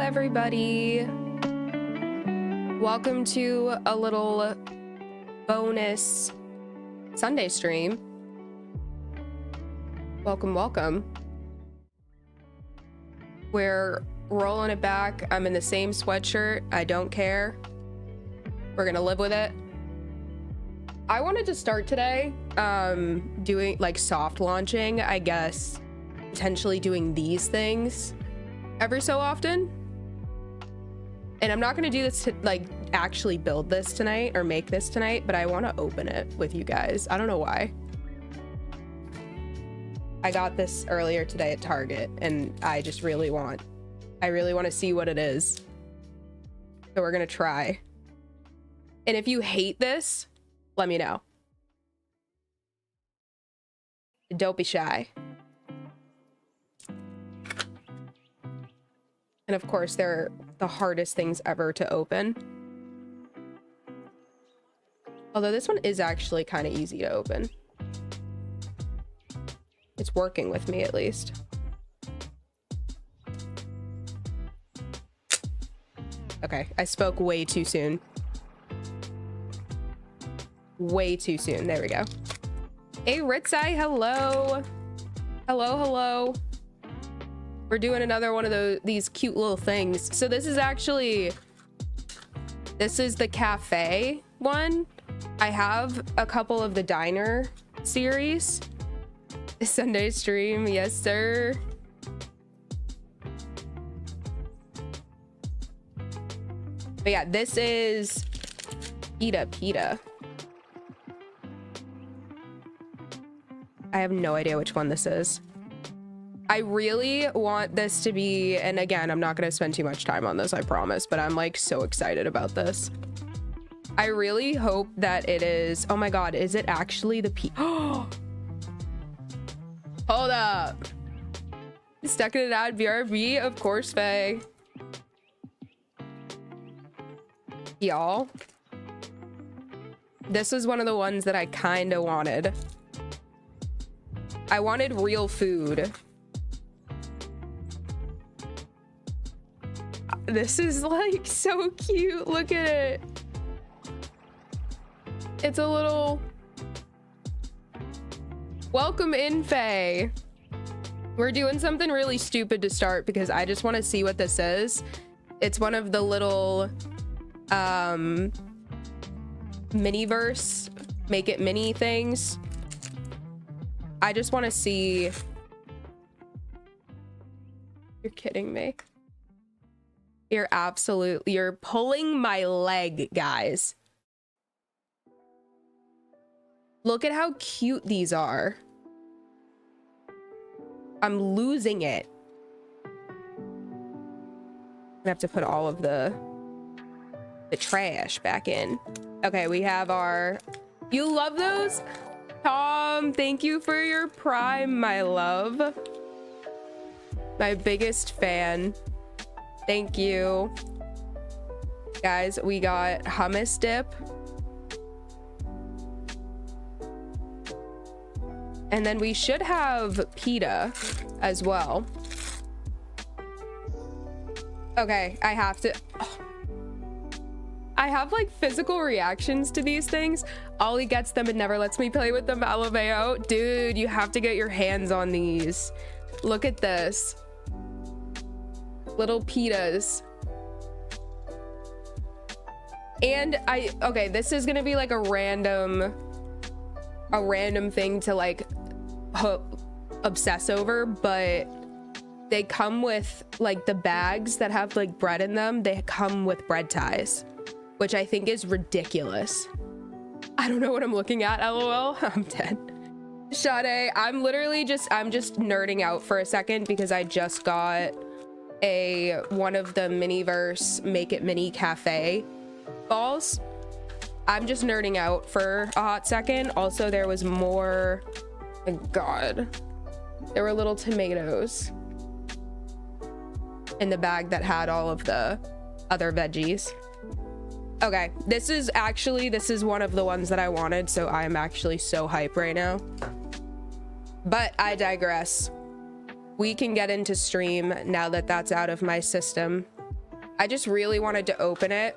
everybody. Welcome to a little bonus Sunday stream. Welcome. We're rolling it back. I'm in the same sweatshirt. I don't care. We're gonna live with it. I wanted to start today doing like soft launching, I guess, potentially doing these things every so often. And I'm not going to do this to like actually build this tonight or make this tonight, but I want to open it with you guys. I don't know why. I got this earlier today at Target and I really want to see what it is. So we're going to try. And if you hate this, let me know. Don't be shy. And of course, they're the hardest things ever to open. Although this one is actually kind of easy to open. It's working with me at least. Okay, I spoke way too soon. Way too soon. There we go. Hey, Ritzai, hello. Hello. We're doing another one of these cute little things. So this is the cafe one. I have a couple of the diner series. Sunday stream, yes sir. But yeah, this is Pita. I have no idea which one this is. I really want this to be, and again, I'm not going to spend too much time on this, I promise, but I'm like so excited about this. I really hope that it is, oh my god, is it actually the Hold up. Stuck in an ad BRB, of course, Faye. Y'all, this was one of the ones that I kind of wanted. I wanted real food. This is like so cute. Look at it. It's a little... Welcome in, Faye. We're doing something really stupid to start because I just want to see what this is. It's one of the little miniverse, make it mini things. I just want to see. You're kidding me. You're pulling my leg, guys. Look at how cute these are. I'm losing it. I have to put all of the trash back in. Okay, we have our... You love those? Tom, thank you for your Prime, my love. My biggest fan. Thank you. Guys, we got hummus dip. And then we should have pita as well. Okay, I have to... Oh. I have like physical reactions to these things. Ollie gets them and never lets me play with them. LMAO. Dude, you have to get your hands on these. Look at this. Little pitas. And okay, this is gonna be like a random thing to like obsess over, but they come with like the bags that have like bread in them. They come with bread ties, which I think is ridiculous. I don't know what I'm looking at. LOL. I'm dead. Sade, I'm just nerding out for a second because I just got one of the Miniverse Make It Mini Cafe balls. I'm just nerding out for a hot second. Also, there was more. Oh my god, there were little tomatoes in the bag that had all of the other veggies. Okay, this is one of the ones that I wanted, so I'm actually so hype right now. But I digress. We can get into stream now that that's out of my system. I just really wanted to open it.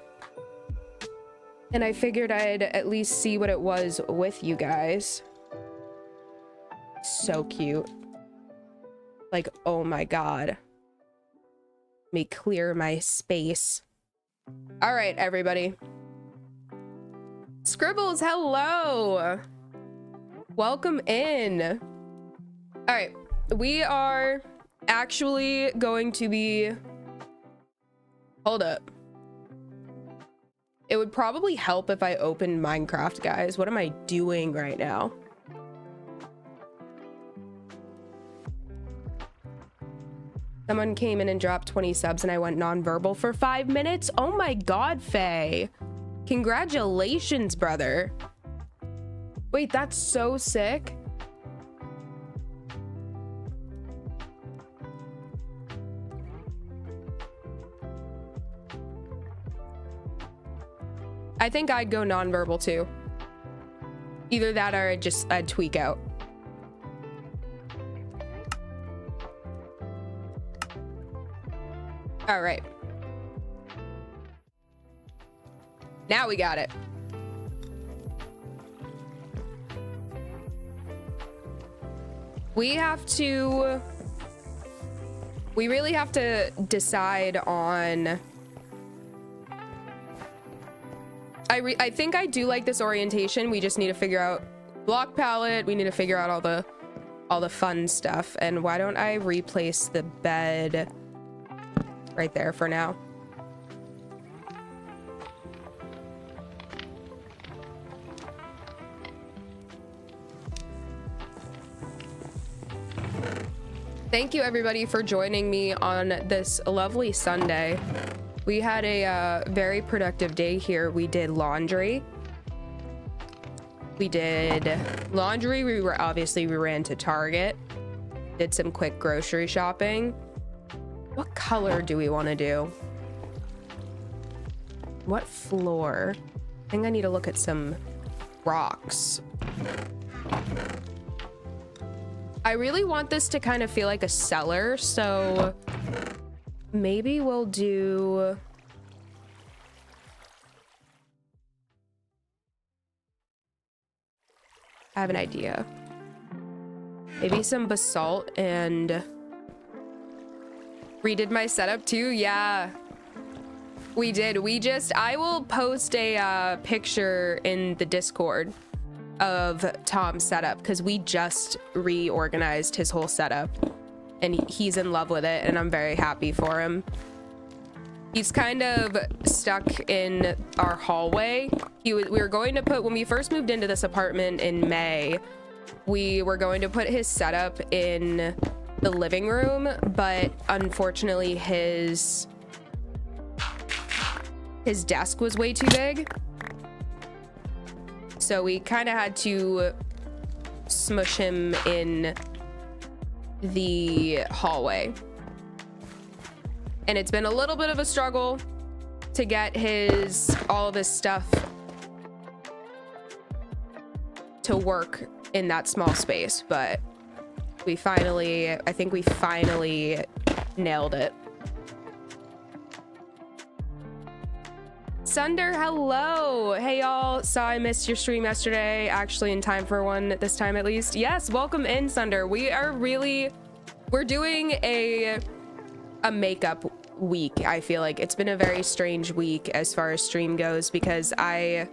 And I figured I'd at least see what it was with you guys. So cute. Like, oh my God. Let me clear my space. All right, everybody. Scribbles, hello. Welcome in. All right, we are actually going to be... Hold up. It would probably help if I opened Minecraft, guys. What am I doing right now? Someone came in and dropped 20 subs and I went nonverbal for 5 minutes. Oh my God, Faye. Congratulations, brother. Wait, that's so sick. I think I'd go nonverbal too. Either that or I'd tweak out. All right. Now we got it. We really have to decide on... I think I do like this orientation. We just need to figure out block palette. We need to figure out all the fun stuff. And why don't I replace the bed right there for now? Thank you everybody for joining me on this lovely Sunday. We had a very productive day here. We did laundry. We ran to Target. Did some quick grocery shopping. What color do we want to do? What floor? I think I need to look at some rocks. I really want this to kind of feel like a cellar, so maybe we'll do... I have an idea. Maybe some basalt and... Redid my setup too? Yeah. We did. I will post a picture in the Discord of Tom's setup because we just reorganized his whole setup and he's in love with it and I'm very happy for him. He's kind of stuck in our hallway. We were going to put, when we first moved into this apartment in May, we were going to put his setup in the living room, but unfortunately his desk was way too big. So we kind of had to smush him in the hallway. And it's been a little bit of a struggle to get all of his stuff to work in that small space, but I think we finally nailed it. Sunder, hello. Hey y'all, saw I missed your stream yesterday, actually in time for one this time at least. Yes, welcome in, Sunder. We're doing a makeup week. I feel like it's been a very strange week as far as stream goes because I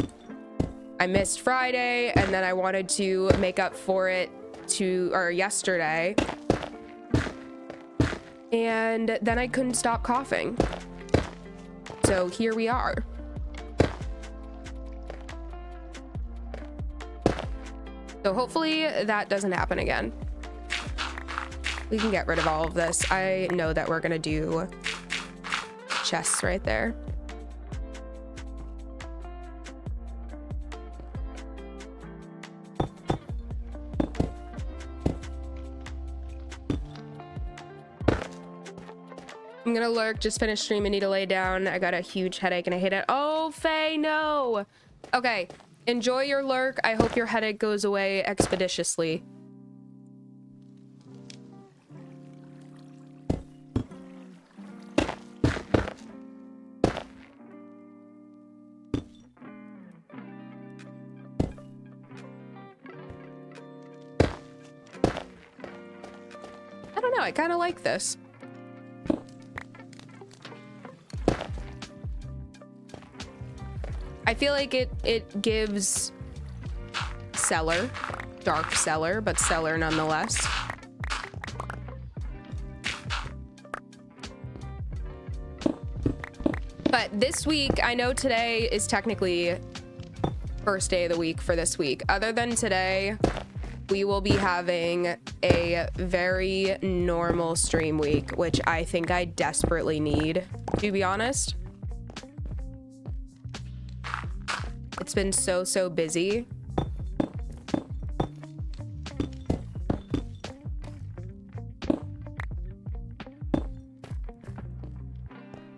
missed Friday and then I wanted to make up for it yesterday, and then I couldn't stop coughing. So here we are. So hopefully that doesn't happen again. We can get rid of all of this. I know that we're gonna do chests right there. I'm gonna lurk, just finished stream and need to lay down. I got a huge headache and I hate it. Oh, Faye, no. Okay, enjoy your lurk. I hope your headache goes away expeditiously. don't know. I kind of like this. I feel like it gives cellar, dark cellar, but cellar nonetheless. But this week, I know today is technically first day of the week for this week. Other than today, we will be having a very normal stream week, which I think I desperately need, to be honest. It's been so busy.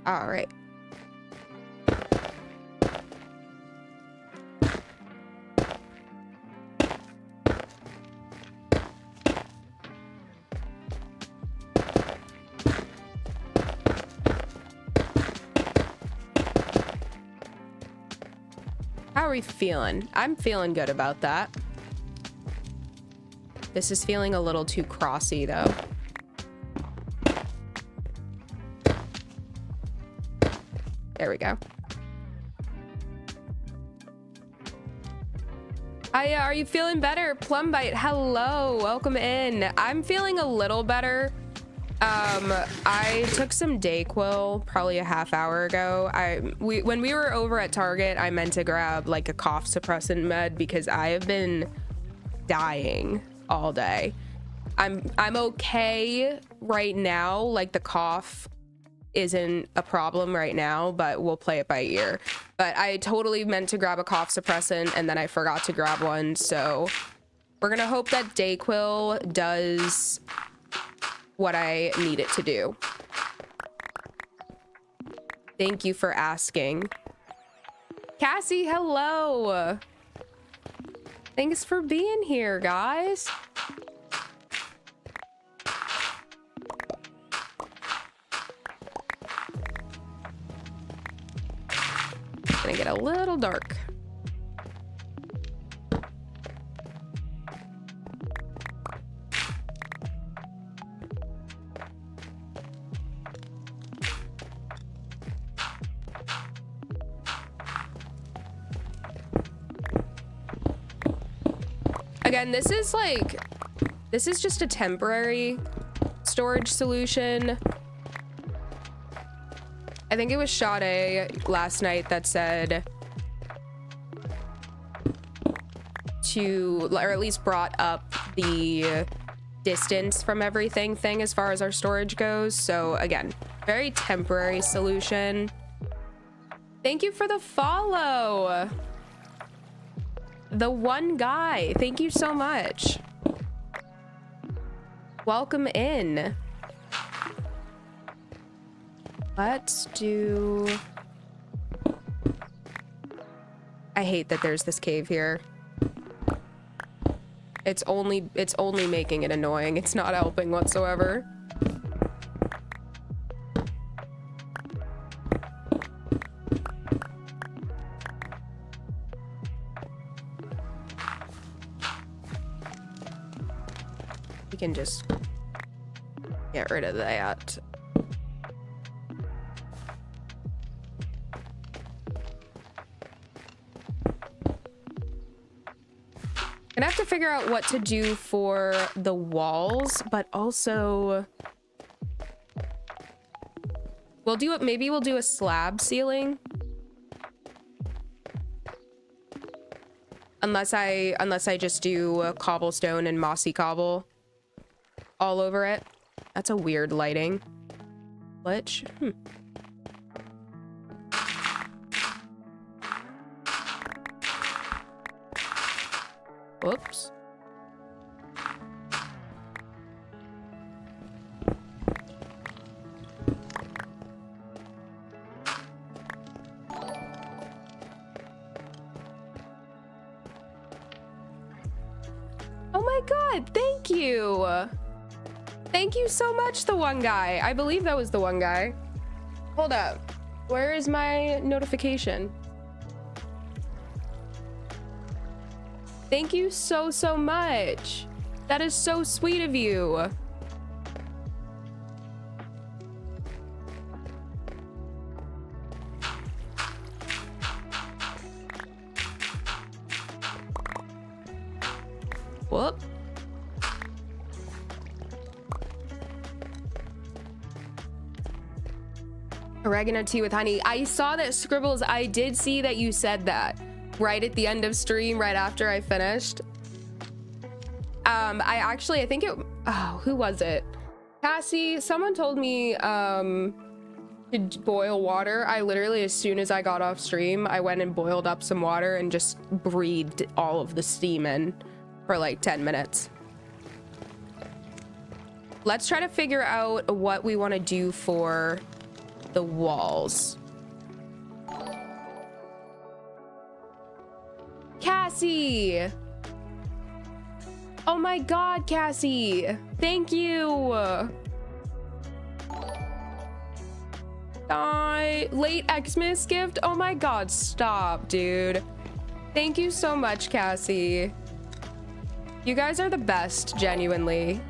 All right. How are we feeling? I'm feeling good about that. This is feeling a little too crossy though. There we go. Hi, are you feeling better? Plumbite, hello, welcome in. I'm feeling a little better. I took some Dayquil probably a half hour ago. When we were over at Target, I meant to grab like a cough suppressant med because I have been dying all day. I'm okay right now. Like the cough isn't a problem right now, but we'll play it by ear. But I totally meant to grab a cough suppressant and then I forgot to grab one. So we're gonna hope that Dayquil does what I need it to do. Thank you for asking. Cassie, hello. Thanks for being here, guys. It's gonna get a little dark. Again, this is just a temporary storage solution. I think it was Sade last night that said to, or at least brought up the distance from everything thing as far as our storage goes. So again, very temporary solution. Thank you for the follow. The one guy, thank you so much. Welcome in. Let's do... I hate that there's this cave here. It's only making it annoying. It's not helping whatsoever. We can just get rid of that. Gonna have to figure out what to do for the walls, but also we'll do it. Maybe we'll do a slab ceiling. Unless I just do a cobblestone and mossy cobble all over it. That's a weird lighting glitch. Whoops. Oh my god, thank you. Thank you so much, the one guy. I believe that was the one guy. Hold up. Where is my notification? Thank you so much. That is so sweet of you. Oregano tea with honey. I saw that, Scribbles. I did see that you said that right at the end of stream, right after I finished. I think it, oh, who was it? Cassie, someone told me to boil water. I literally, as soon as I got off stream, I went and boiled up some water and just breathed all of the steam in for like 10 minutes. Let's try to figure out what we want to do for the walls. Cassie! Oh my god, Cassie! Thank you! Late Xmas gift? Oh my god, stop, dude. Thank you so much, Cassie. You guys are the best, genuinely.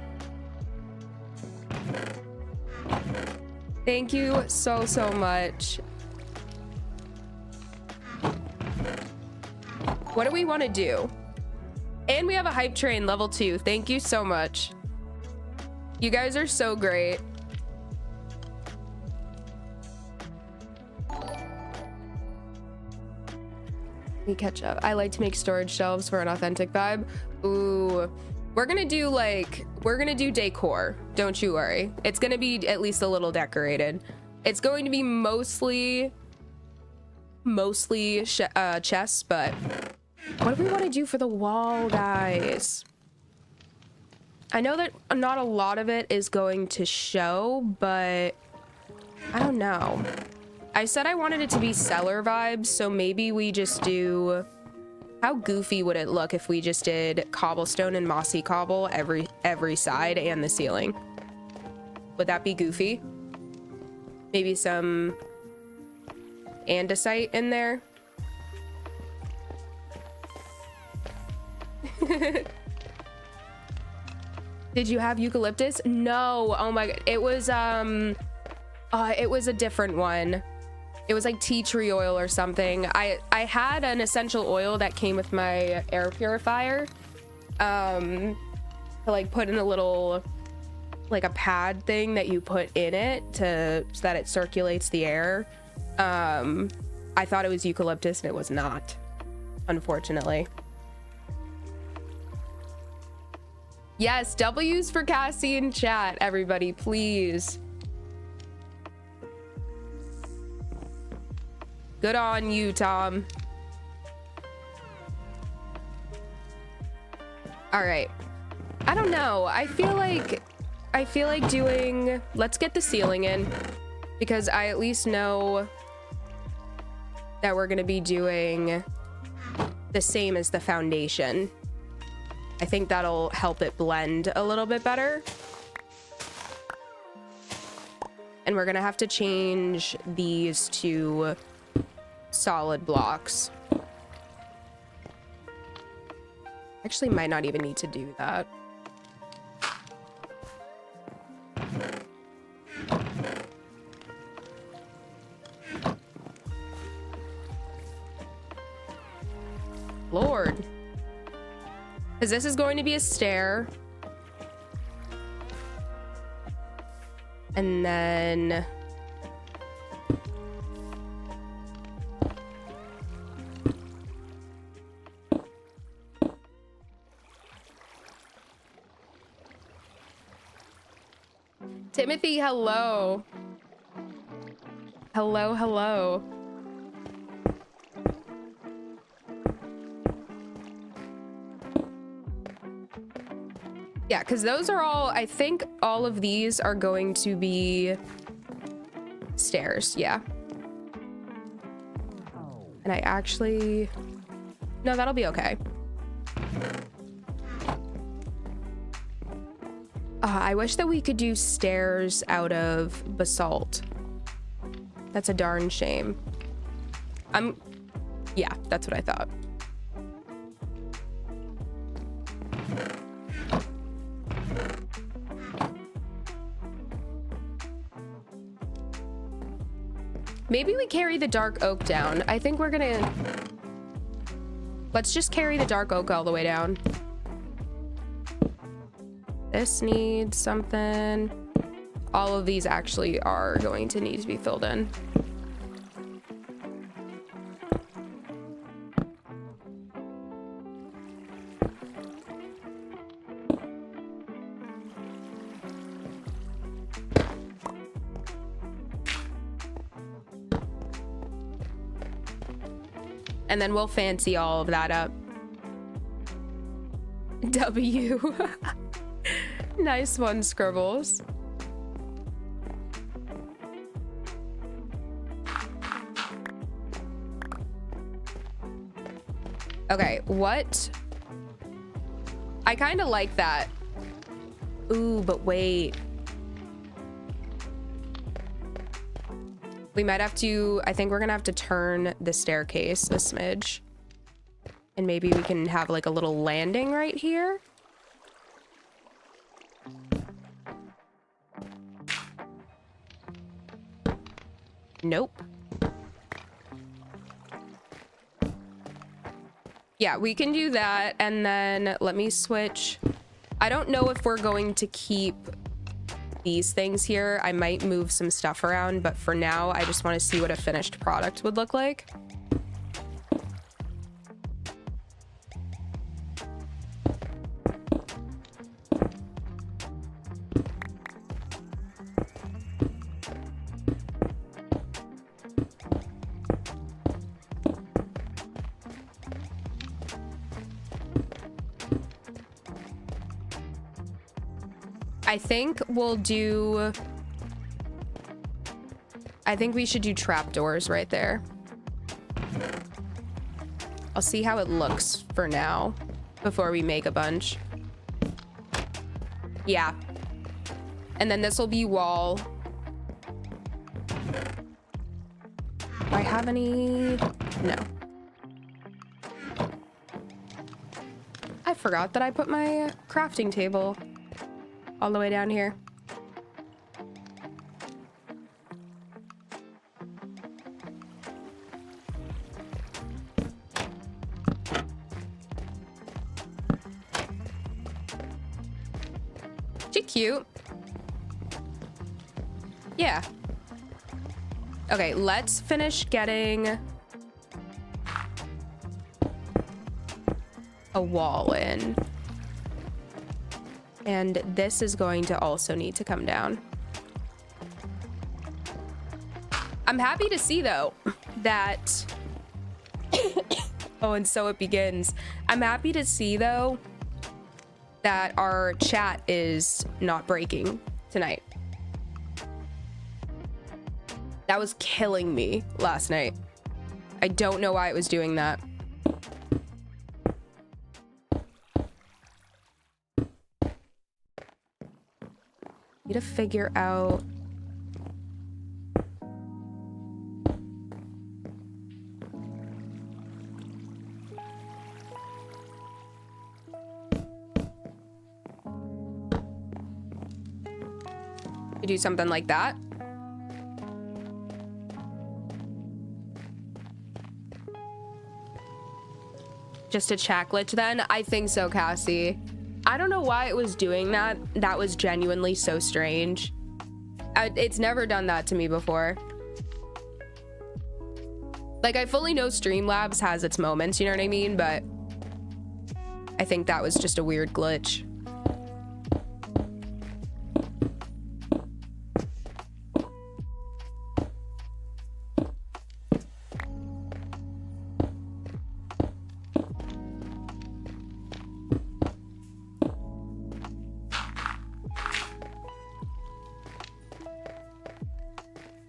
Thank you so, so much. What do we want to do? And we have a hype train level 2. Thank you so much. You guys are so great. We catch up. I like to make storage shelves for an authentic vibe. Ooh, we're gonna do decor. Don't you worry. It's gonna be at least a little decorated. It's going to be mostly chests, but what do we want to do for the wall, guys? I know that not a lot of it is going to show, but I don't know. I said I wanted it to be cellar vibes, so maybe we just do... How goofy would it look if we just did cobblestone and mossy cobble every side and the ceiling? Would that be goofy? Maybe some andesite in there. Did you have eucalyptus? No. Oh my god. It was a different one. It was like tea tree oil or something. I had an essential oil that came with my air purifier. To like put in a little, like a pad thing that you put in it so that it circulates the air. I thought it was eucalyptus and it was not, unfortunately. Yes, W's for Cassie in chat, everybody, please. Good on you, Tom. All right. I don't know. I feel like doing, let's get the ceiling in, because I at least know that we're going to be doing the same as the foundation. I think that'll help it blend a little bit better. And we're going to have to change these to solid blocks. Actually, might not even need to do that. Lord. Because this is going to be a stair. And then... Timothy, hello. Hello, hello. Yeah, because those are all, I think all of these are going to be stairs, yeah. And I actually, no, that'll be okay. I wish that we could do stairs out of basalt. That's a darn shame. Yeah, that's what I thought. Maybe we carry the dark oak down. I think we're gonna... Let's just carry the dark oak all the way down. This needs something. all of these actually are going to need to be filled in. And then we'll fancy all of that up. W. Nice one, Scribbles. Okay, what? I kind of like that. Ooh, but wait. We might have to, I think we're gonna have to turn the staircase a smidge. And maybe we can have like a little landing right here. Nope. Yeah, we can do that. And then let me switch. I don't know if we're going to keep these things here. I might move some stuff around, but for now, I just want to see what a finished product would look like. I think we'll do... I think we should do trapdoors right there. I'll see how it looks for now before we make a bunch. Yeah. And then this will be wall. Do I have any? No. I forgot that I put my crafting table all the way down here. She's cute. Yeah. Okay, let's finish getting a wall in. And this is going to also need to come down. I'm happy to see, though, that... Oh, and so it begins. I'm happy to see, though, that our chat is not breaking tonight. That was killing me last night. I don't know why it was doing that. Need to figure out... You do something like that. Just a chat glitch then? I think so, Cassie. I don't know why it was doing that. That was genuinely so strange. It's never done that to me before. Like, I fully know Streamlabs has its moments, you know what I mean? But I think that was just a weird glitch.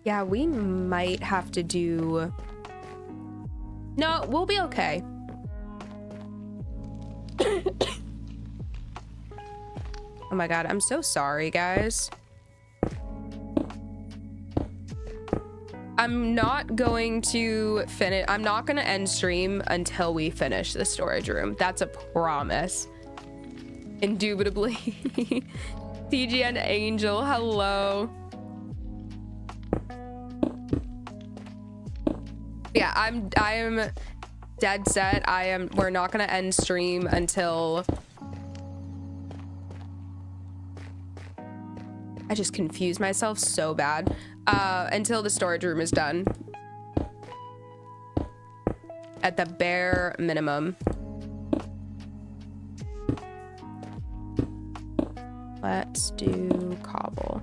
Yeah, we might have to do... No, we'll be okay. Oh my god, I'm so sorry, guys. I'm not going to finish... I'm not going to end stream until we finish the storage room. That's a promise. Indubitably. TGN Angel, hello. Yeah, I'm dead set. We're not gonna end stream until I just confuse myself so bad. Until the storage room is done. At the bare minimum. Let's do cobble.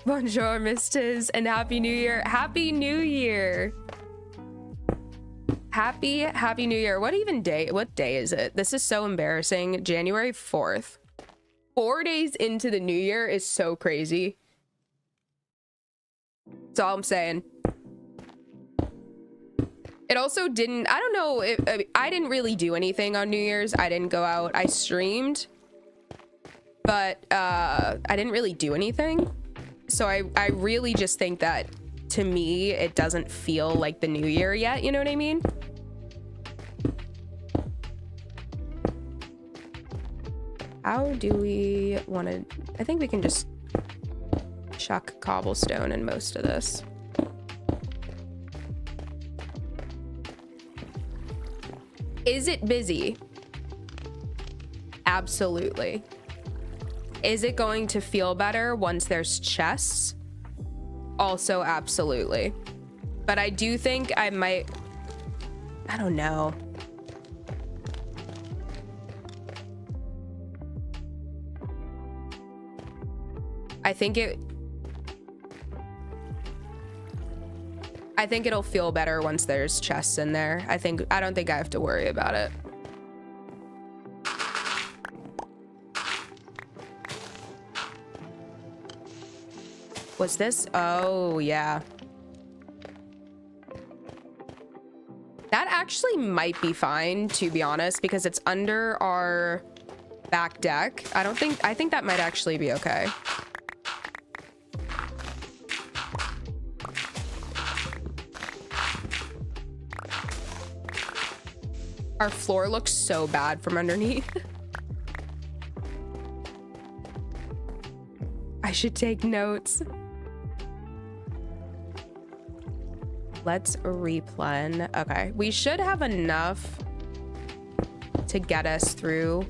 Bonjour, Mistas, and Happy New Year. Happy New Year. Happy New Year. What day is it? This is so embarrassing. January 4th. 4 days into the new year is so crazy. That's all I'm saying. It also didn't, I don't know, I didn't really do anything on New Year's. I didn't go out. I streamed, but I didn't really do anything. So I really just think that, to me, it doesn't feel like the new year yet. You know what I mean? How do we want to... I think we can just chuck cobblestone in most of this. Is it busy? Absolutely. Is it going to feel better once there's chests? Also, absolutely. But I do think I might... I don't know. I think it'll feel better once there's chests in there. I don't think I have to worry about it. Was this? Oh, yeah. That actually might be fine, to be honest, because it's under our back deck. I think that might actually be okay. Our floor looks so bad from underneath. I should take notes. Let's replen. Okay, we should have enough to get us through.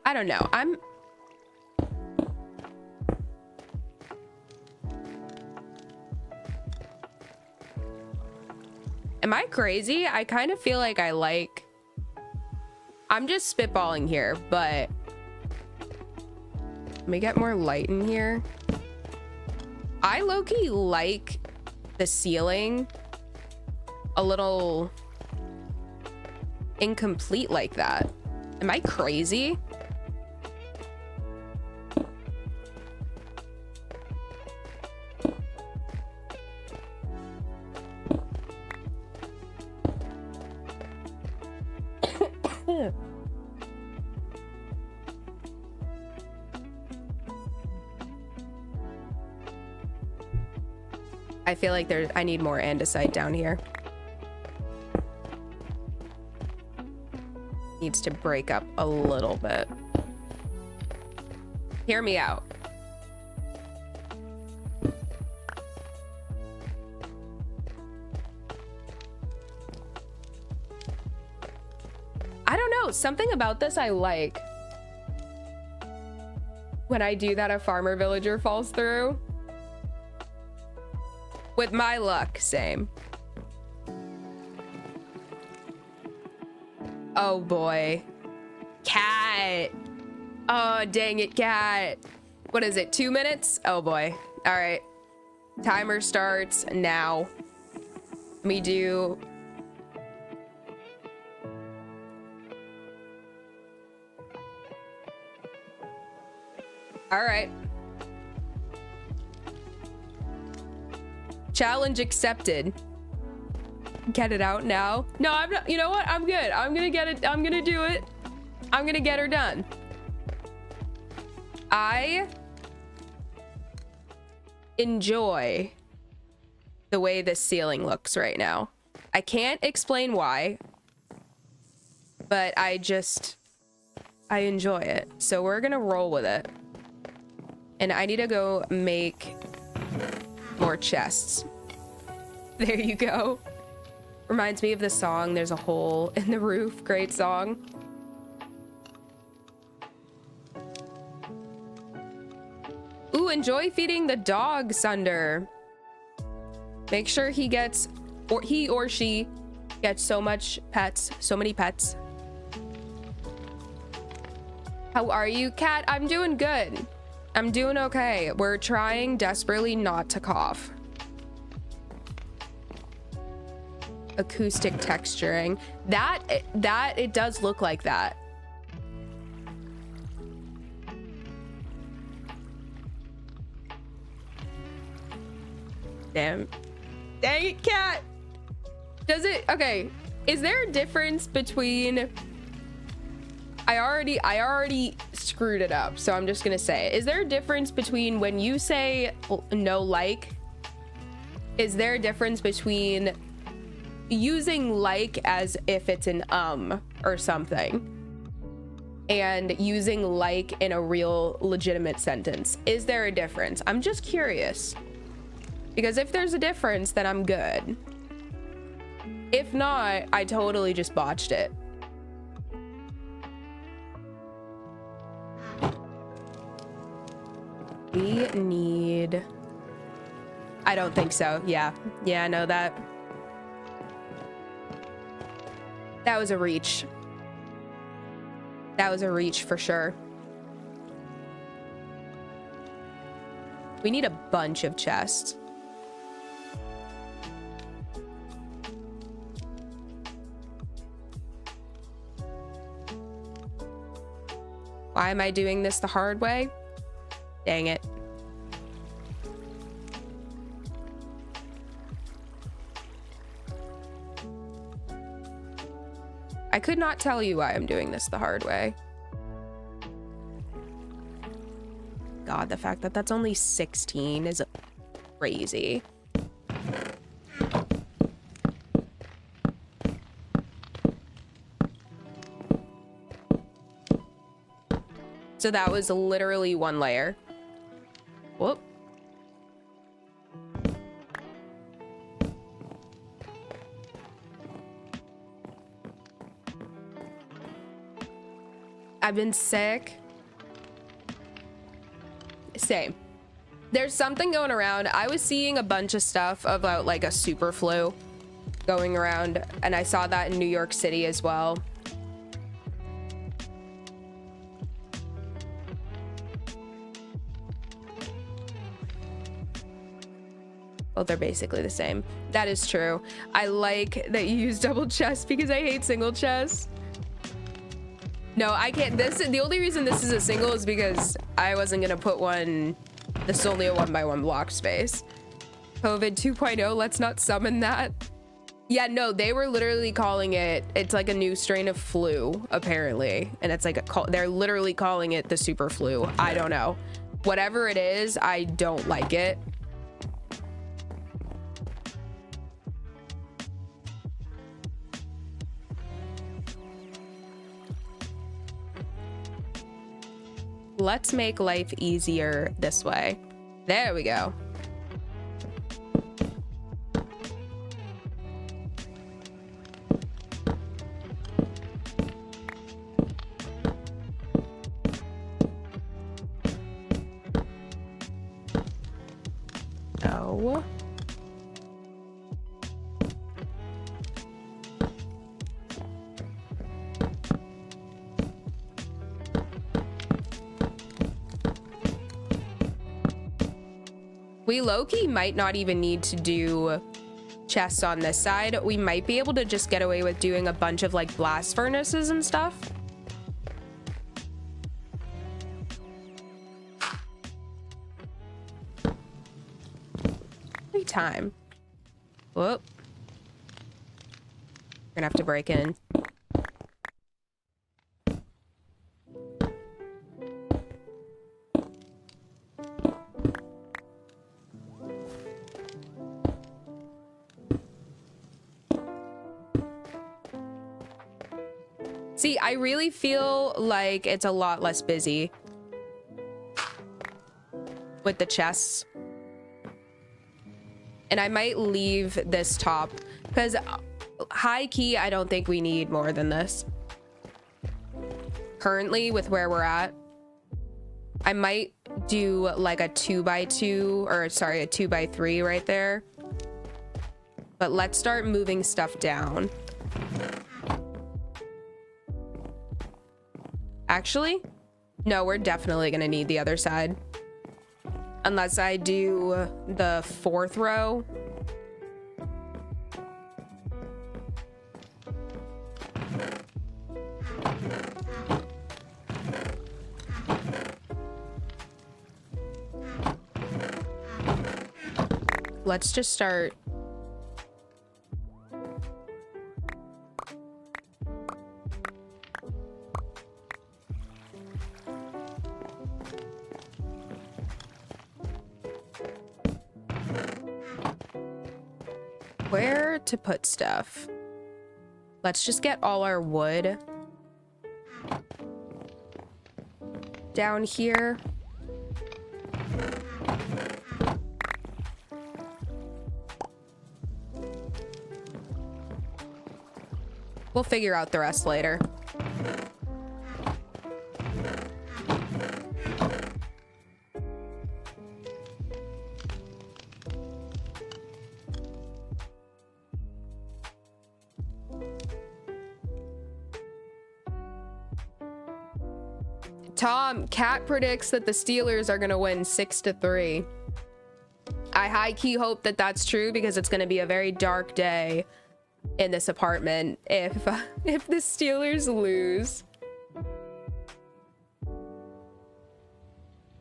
I don't know. Am I crazy? I kind of feel like I'm just spitballing here, but let me get more light in here. I low-key like the ceiling a little incomplete like that. Am I crazy? I feel like I need more andesite down here. Needs to break up a little bit. Hear me out. I don't know, something about this I like. When I do that, a farmer villager falls through. With my luck, same. Oh boy. Cat. Oh, dang it, cat. What is it, 2 minutes? Oh boy. All right. Timer starts now. Let me do... All right. Challenge accepted. Get it out now. No, I'm not. You know what? I'm good. I'm gonna get it. I'm gonna do it. I'm gonna get her done. I enjoy the way this ceiling looks right now. I can't explain why, but I enjoy it. So we're gonna roll with it. And I need to go make more chests. There you go. Reminds me of the song, There's a Hole in the Roof. Great song. Ooh, enjoy feeding the dog, Sunder. Make sure he gets, or he or she gets so many pets. How are you, Kat? I'm doing good. I'm doing okay. We're trying desperately not to cough. Acoustic texturing. That it does look like that. Damn. Dang it, Cat. Does it? Okay. Is there a difference between... I already screwed it up, so I'm just gonna say it. Is there a difference between when you say no like? Is there a difference between using like as if it's an or something and using like in a real legitimate sentence? Is there a difference? I'm just curious, because if there's a difference, then I'm good. If not, I totally just botched it. We need... I don't think so. Yeah, I know that. That was a reach. That was a reach for sure. We need a bunch of chests. Why am I doing this the hard way? Dang it. I could not tell you why I'm doing this the hard way. God, the fact that that's only 16 is crazy. So that was literally one layer. Whoop. I've been sick. Same. There's something going around. I was seeing a bunch of stuff about like a super flu going around, and I saw that in New York City as well. Well, they're basically the same. That is true. I like that you use double chest because I hate single chest. No, I can't. The only reason this is a single is because I wasn't gonna put one. This is only a 1x1 block space. COVID 2.0. Let's not summon that. Yeah, no, they were literally calling it. It's like a new strain of flu, apparently, and it's like they're literally calling it the super flu. I don't know. Whatever it is, I don't like it. Let's make life easier this way. There we go. Oh. We low-key might not even need to do chests on this side. We might be able to just get away with doing a bunch of like blast furnaces and stuff. Every time. Whoop. We're gonna have to break in. See, I really feel like it's a lot less busy with the chests. And I might leave this top because high key, I don't think we need more than this. Currently with where we're at, I might do like a 2x2 or sorry, a 2x3 right there. But let's start moving stuff down. Actually, no, we're definitely gonna need the other side. Unless I do the 4th row. Let's just start. Where to put stuff? Let's just get all our wood down here. We'll figure out the rest later. Tom, Cat predicts that the Steelers are going to win 6-3. I high-key hope that that's true because it's going to be a very dark day in this apartment if the Steelers lose.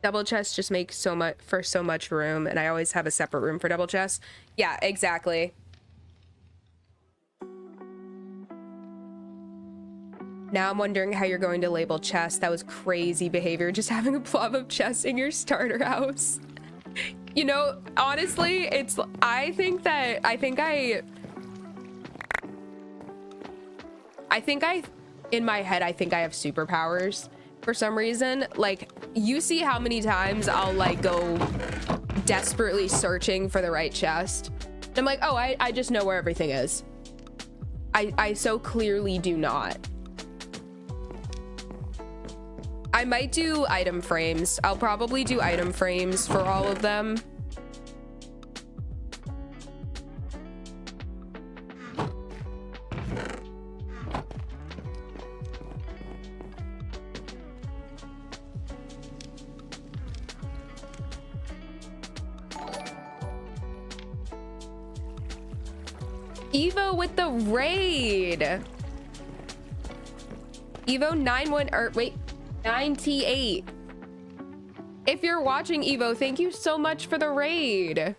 Double chests just make so much room, and I always have a separate room for double chests. Yeah, exactly. Now I'm wondering how you're going to label chests. That was crazy behavior, just having a blob of chests in your starter house. You know, honestly, I think in my head, I think I have superpowers for some reason. Like, you see how many times I'll like go desperately searching for the right chest. And I'm like, oh, I just know where everything is. I so clearly do not. I might do item frames. I'll probably do item frames for all of them. Evo with the raid. Evo 98. If you're watching, Evo, thank you so much for the raid.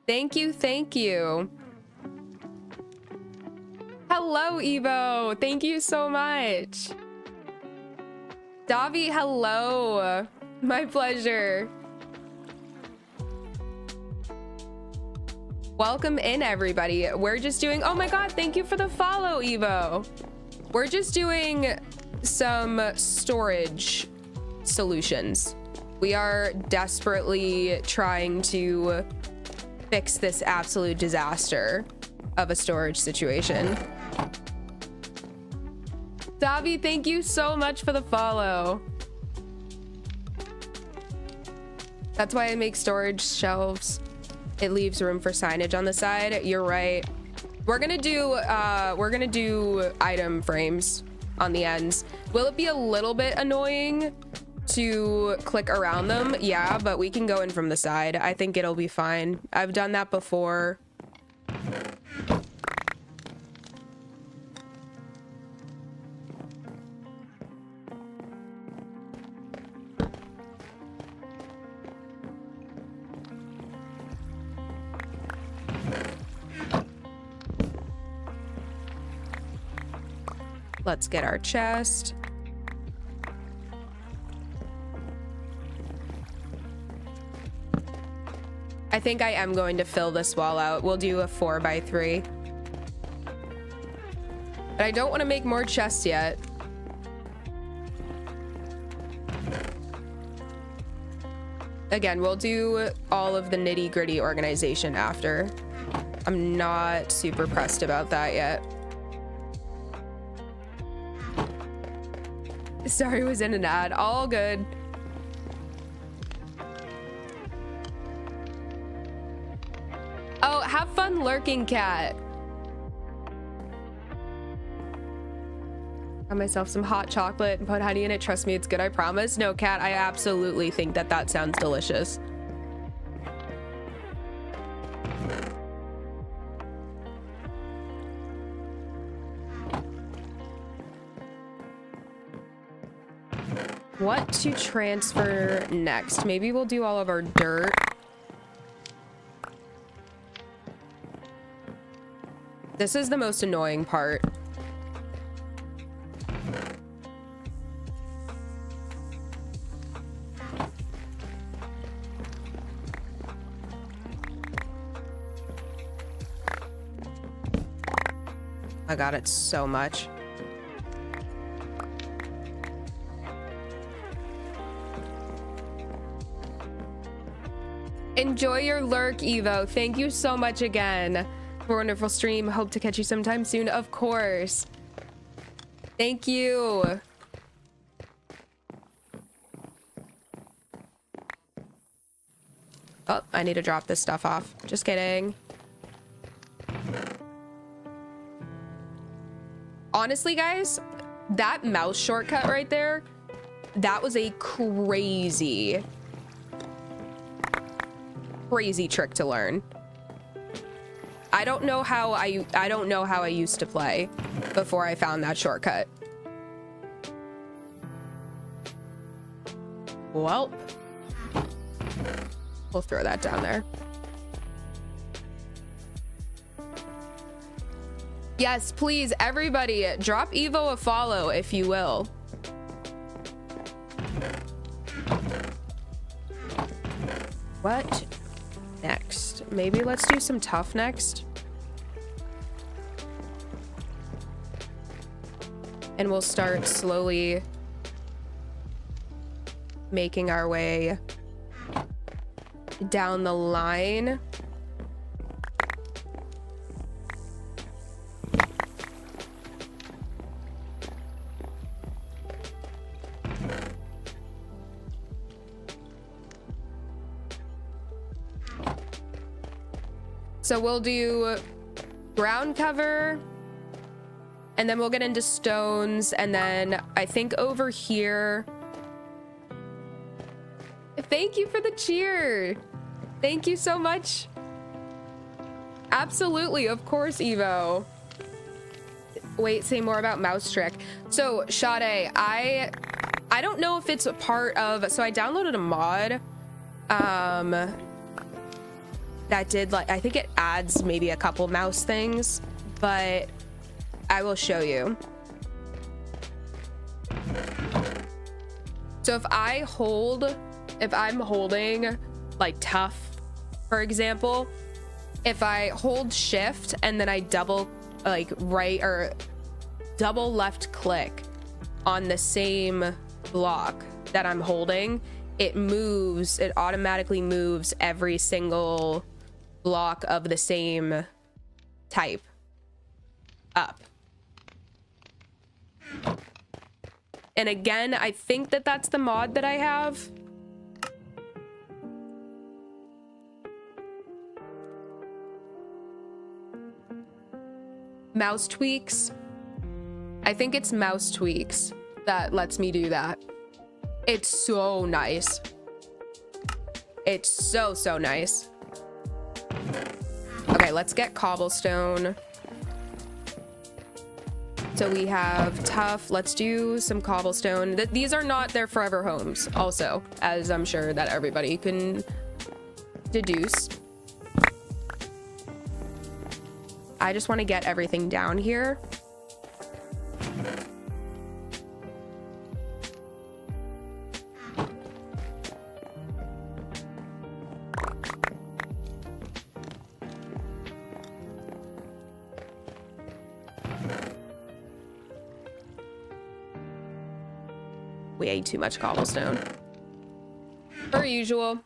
Thank you, thank you. Hello, Evo. Thank you so much. Davi, hello. My pleasure. Welcome in, everybody. We're just doing, oh my god, thank you for the follow, Evo. We're just doing some storage solutions. We are desperately trying to fix this absolute disaster of a storage situation. Davi, thank you so much for the follow. That's why I make storage shelves. It leaves room for signage on the side. You're right. We're gonna do item frames on the ends. Will it be a little bit annoying to click around them? Yeah, but we can go in from the side. I think it'll be fine. I've done that before. Let's get our chest. I think I am going to fill this wall out. We'll do a 4x3. But I don't want to make more chests yet. Again, we'll do all of the nitty-gritty organization after. I'm not super pressed about that yet. Sorry, it was in an ad. All good. Oh, have fun lurking, cat. Got myself some hot chocolate and put honey in it. Trust me, it's good, I promise. No, cat, I absolutely think that that sounds delicious. What to transfer next? Maybe we'll do all of our dirt. This is the most annoying part. I got it so much. Enjoy your lurk, Evo. Thank you so much again for a wonderful stream. Hope to catch you sometime soon, of course. Thank you. Oh, I need to drop this stuff off. Just kidding. Honestly, guys, that mouse shortcut right there, that was a crazy trick to learn. I don't know how I used to play before I found that shortcut. Well, we'll throw that down there. Yes, please, everybody, drop Evo a follow if you will. What next? Maybe let's do some tough next. And we'll start slowly making our way down the line. So we'll do ground cover, and then we'll get into stones, and then I think over here. Thank you for the cheer. Thank you so much. Absolutely, of course, Evo. Wait, say more about mouse trick. So Sade, I don't know if it's a part of, so I downloaded a mod that did, like, I think it adds maybe a couple mouse things, but I will show you. So if I'm holding like tough, for example, if I hold shift and then I double like right or double left click on the same block that I'm holding, it automatically moves every single block of the same type up. And again, I think that that's the mod that I have. Mouse tweaks. I think it's mouse tweaks that lets me do that. It's so nice. It's so nice. Okay, let's get cobblestone. So we have tough. Let's do some cobblestone. These are not their forever homes, also, as I'm sure that everybody can deduce. I just want to get everything down here. way too much cobblestone. Per usual.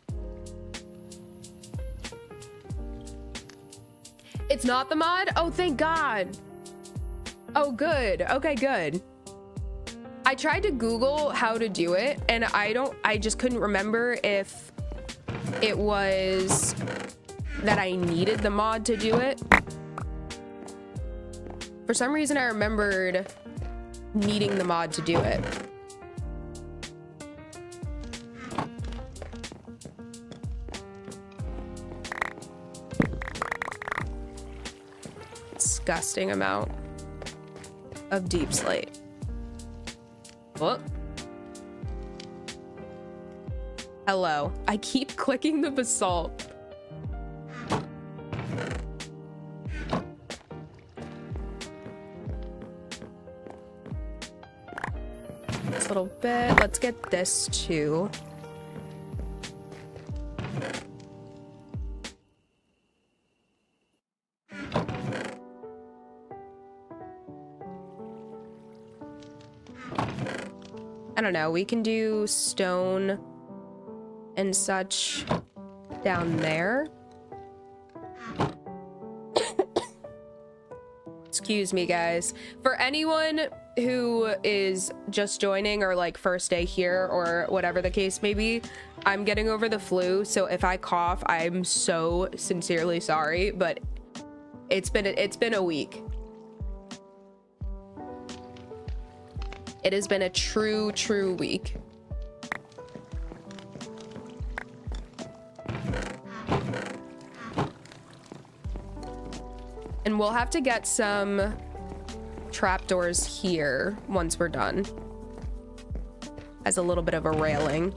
It's not the mod? Oh, thank God. Oh, good. Okay, good. I tried to Google how to do it, and I just couldn't remember if it was that I needed the mod to do it. For some reason, I remembered needing the mod to do it. Disgusting amount of deep slate. What? Hello. I keep clicking the basalt. This little bit. Let's get this too. I don't know, we can do stone and such down there. Excuse me, guys. For anyone who is just joining or like first day here or whatever the case may be, I'm getting over the flu, so if I cough, I'm so sincerely sorry, but it's been a week. It has been a true week. And we'll have to get some trapdoors here once we're done, as a little bit of a railing.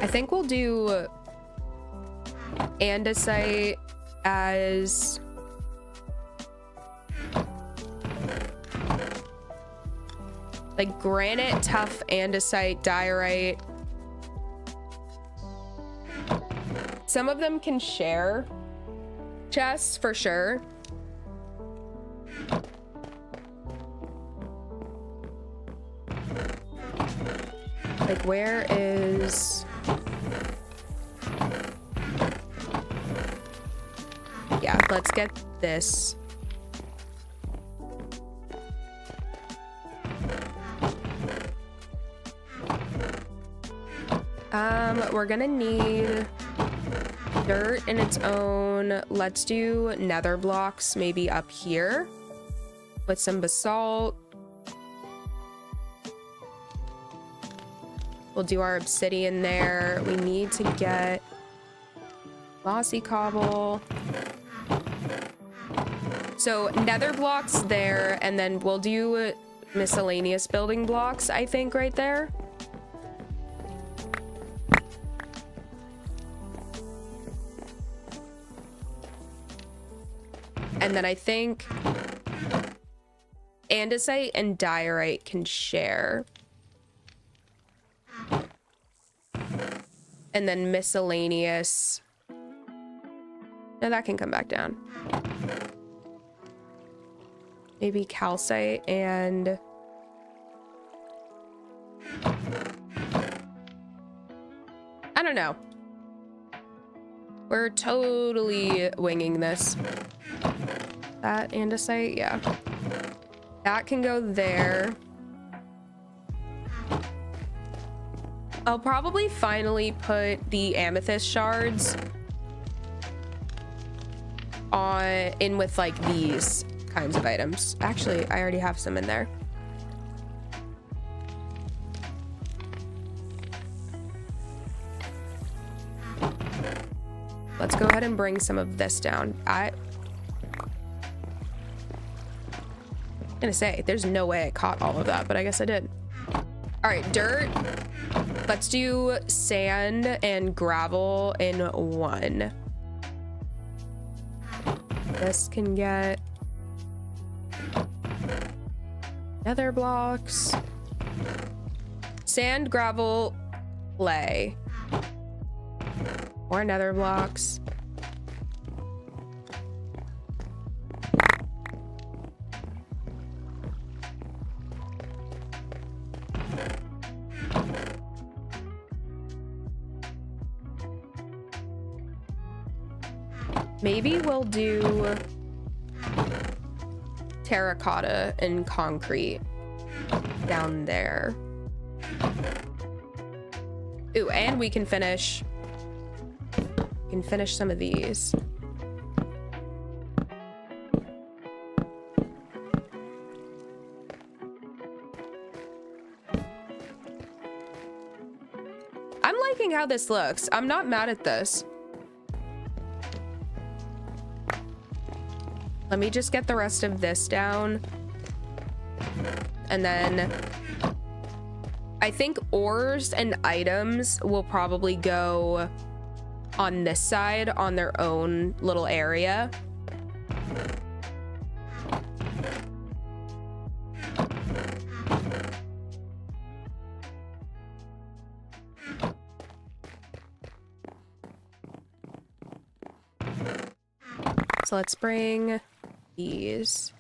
I think we'll do andesite as like granite, tough andesite, diorite. Some of them can share chests for sure. Like, where is... Yeah, let's get this. We're gonna need dirt in its own. Let's do nether blocks maybe up here with some basalt. We'll do our obsidian there. We need to get mossy cobble. So nether blocks there, and then we'll do miscellaneous building blocks, I think, right there. And then I think andesite and diorite can share. And then miscellaneous. No, that can come back down. Maybe calcite and... I don't know. We're totally winging this. That andesite, yeah. That can go there. I'll probably finally put the amethyst shards in with like these kinds of items. Actually, I already have some in there. Let's go ahead and bring some of this down. I'm gonna say, there's no way I caught all of that, but I guess I did. All right, dirt. Let's do sand and gravel in one. This can get nether blocks. Sand, gravel, clay. More nether blocks. Maybe we'll do terracotta and concrete down there. Ooh, and we can finish some of these. I'm liking how this looks. I'm not mad at this. Let me just get the rest of this down. And then I think ores and items will probably go on this side on their own little area. So let's bring these.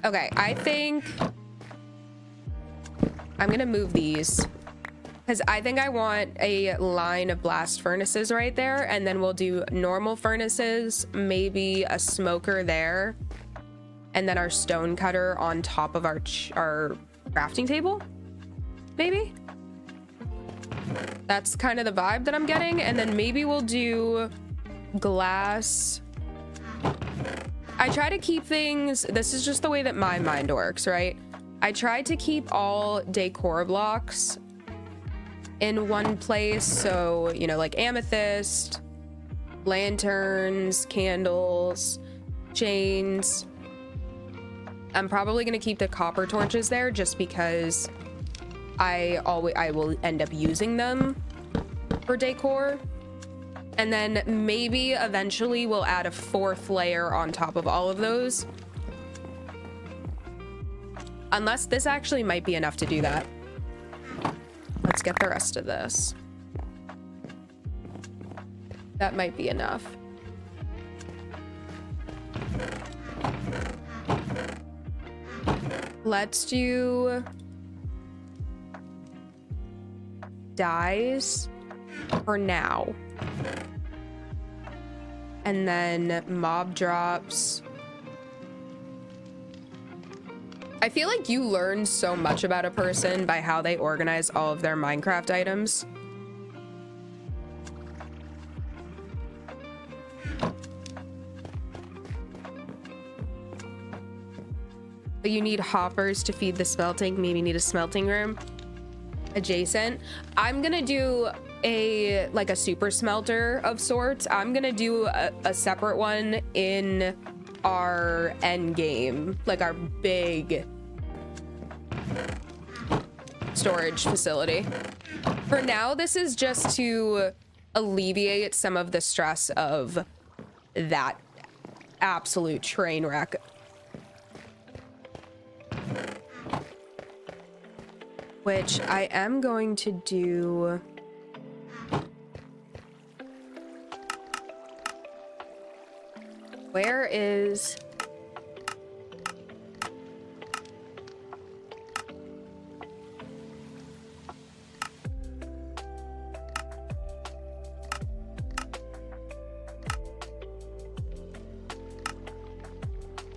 Okay, I think I'm gonna move these because I think I want a line of blast furnaces right there, and then we'll do normal furnaces, maybe a smoker there, and then our stone cutter on top of our crafting table, maybe. That's kind of the vibe that I'm getting. And then maybe we'll do glass. I try to keep things, this is just the way that my mind works, right? I try to keep all decor blocks in one place. So, you know, like amethyst, lanterns, candles, chains. I'm probably going to keep the copper torches there just because I will end up using them for decor. And then maybe eventually we'll add a 4th layer on top of all of those. Unless this actually might be enough to do that. Let's get the rest of this. That might be enough. Let's do dyes for now. And then mob drops. I feel like you learn so much about a person by how they organize all of their Minecraft items. But you need hoppers to feed the smelting. Maybe need a smelting room adjacent. I'm gonna do a super smelter of sorts. I'm gonna do a separate one in our end game, like our big storage facility. For now, this is just to alleviate some of the stress of that absolute train wreck. Which I am going to do. Where is...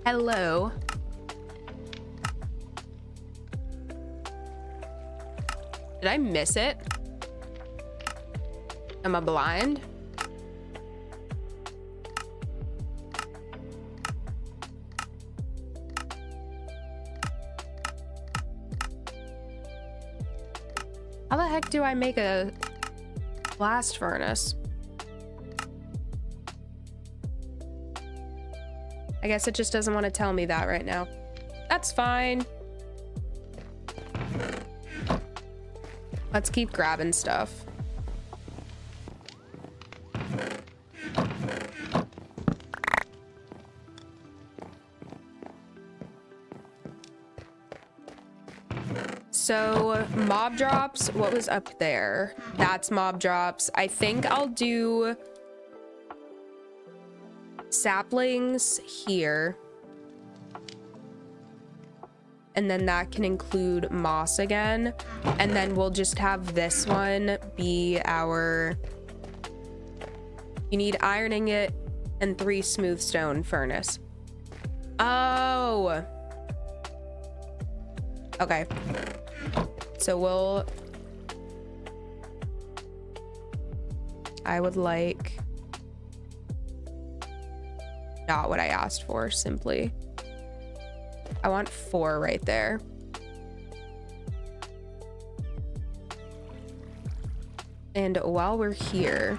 Hello. Did I miss it? Am I blind? How the heck do I make a blast furnace? I guess it just doesn't want to tell me that right now. That's fine. Let's keep grabbing stuff. So mob drops, what was up there? That's mob drops. I think I'll do saplings here. and then that can include moss again, and then we'll just have this one be our, you need iron ingot and 3 smooth stone furnace. Oh, okay, so we'll, I would like not what I asked for, simply. I want 4 right there. And while we're here,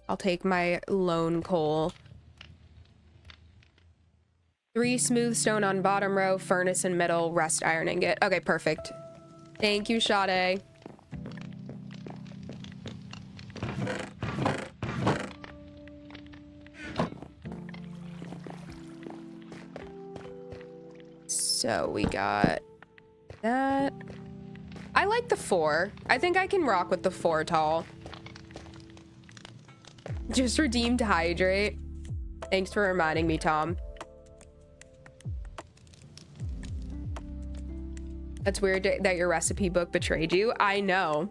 I'll take my lone coal. 3 smooth stone on bottom row, furnace in middle, rest iron ingot. Okay, perfect. Thank you, Sade. So we got that. I like the 4. I think I can rock with the 4 tall. Just redeemed hydrate. Thanks for reminding me, Tom. That's weird that your recipe book betrayed you. I know.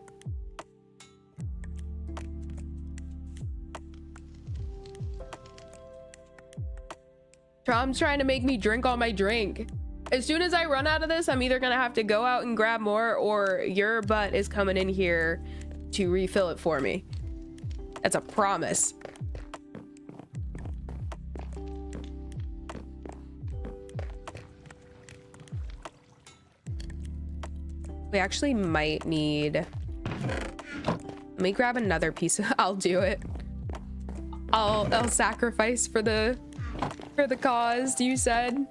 Tom's trying to make me drink all my drink. As soon as I run out of this, I'm either gonna have to go out and grab more, or your butt is coming in here to refill it for me. That's a promise. We actually might need, let me grab another piece of, I'll do it. I'll sacrifice for the cause, you said.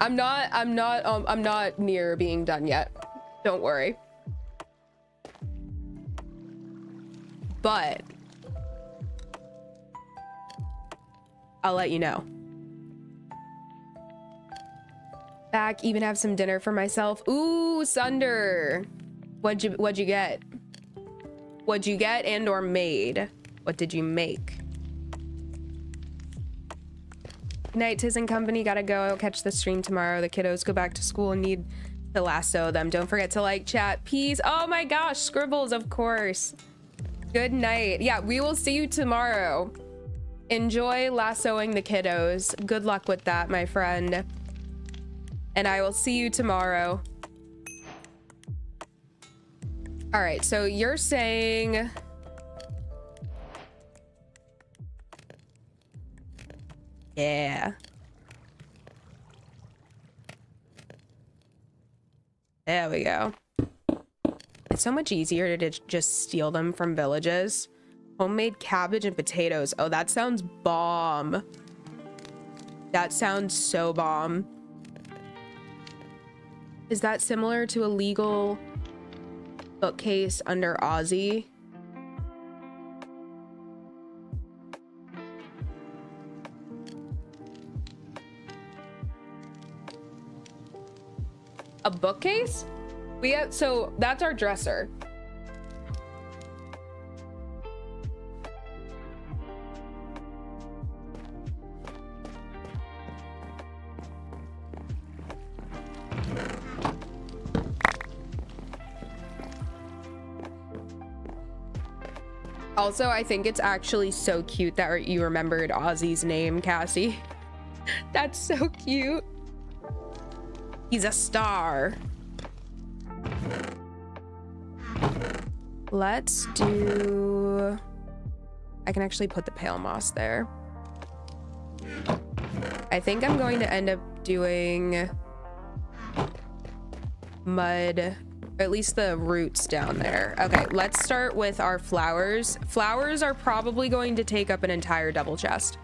I'm not near being done yet. Don't worry. But I'll let you know. Back, even have some dinner for myself. Ooh, Sunder. What'd you get? What'd you get and or made? What did you make? Good night, Tiz and company. Gotta go. I'll catch the stream tomorrow. The kiddos go back to school and need to lasso them. Don't forget to like, chat, peace. Oh my gosh, scribbles, of course. Good night. Yeah, we will see you tomorrow. Enjoy lassoing the kiddos. Good luck with that, my friend. And I will see you tomorrow. All right, so you're saying... Yeah. There we go. It's so much easier to just steal them from villages. Homemade cabbage and potatoes. Oh, that sounds bomb. That sounds so bomb. Is that similar to a legal bookcase under Aussie? A bookcase? We have, so that's our dresser. Also, I think it's actually so cute that you remembered Ozzy's name, Cassie. That's so cute. He's a star. Let's do... I can actually put the pale moss there. I think I'm going to end up doing mud, or at least the roots down there. Okay, let's start with our flowers. Flowers are probably going to take up an entire double chest.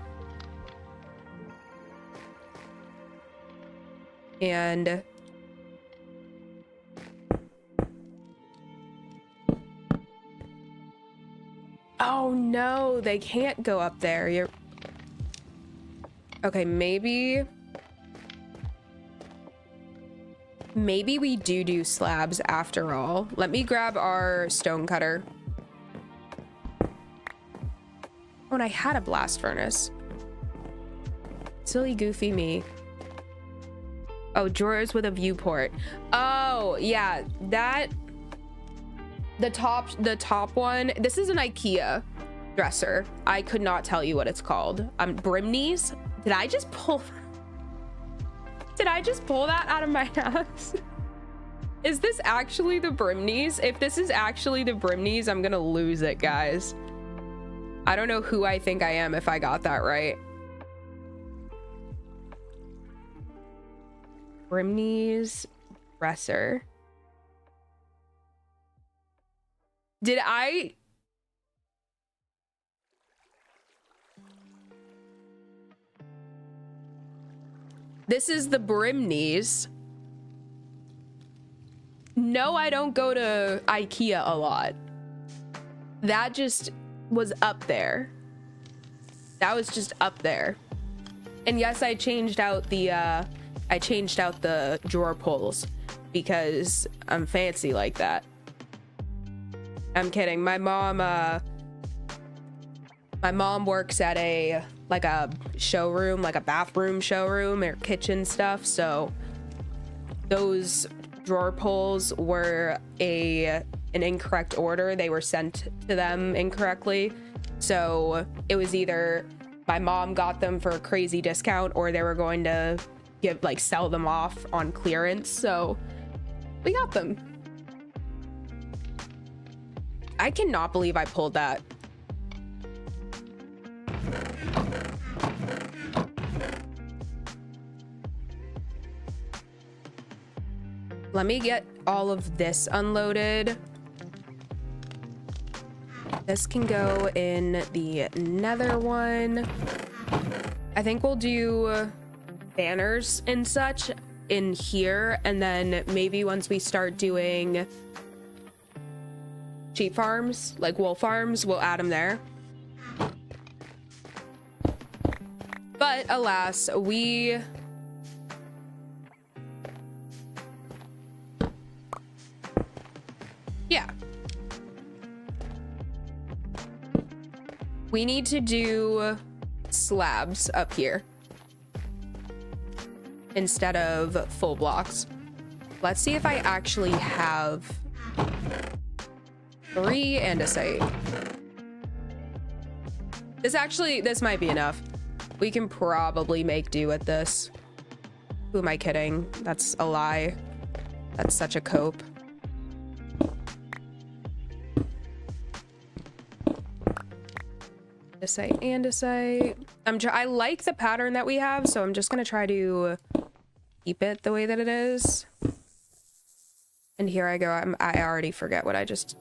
And oh no, they can't go up there. You're okay. Maybe we do slabs after all. Let me grab our stone cutter. Oh, and I had a blast furnace. Silly goofy me. Oh, drawers with a viewport. Oh yeah, that the top one. This is an IKEA dresser. I could not tell you what it's called. Brimneys. Did I just pull that out of my ass? Is this actually the Brimneys? If this is actually the Brimneys, I'm gonna lose it, guys. I don't know who I think I am if I got that right. Brimneys dresser. Did I? This is the Brimneys. No, I don't go to IKEA a lot. That just was up there. That was just up there. And yes, I changed out the drawer pulls because I'm fancy like that. I'm kidding. My mom works at a showroom, like a bathroom showroom or kitchen stuff, so those drawer pulls were an incorrect order. They were sent to them incorrectly, so it was either my mom got them for a crazy discount or they were going to sell them off on clearance, so we got them. I cannot believe I pulled that. Let me get all of this unloaded. This can go in the nether one. I think we'll do banners and such in here, and then maybe once we start doing sheep farms, like wool farms, we'll add them there. But alas, we need to do slabs up here instead of full blocks. Let's see if I actually have 3 andesite. This might be enough. We can probably make do with this. Who am I kidding? That's a lie. That's such a cope. Andesite. I like the pattern that we have, so I'm just gonna try to keep it the way that it is. And here I go. I already forget what I just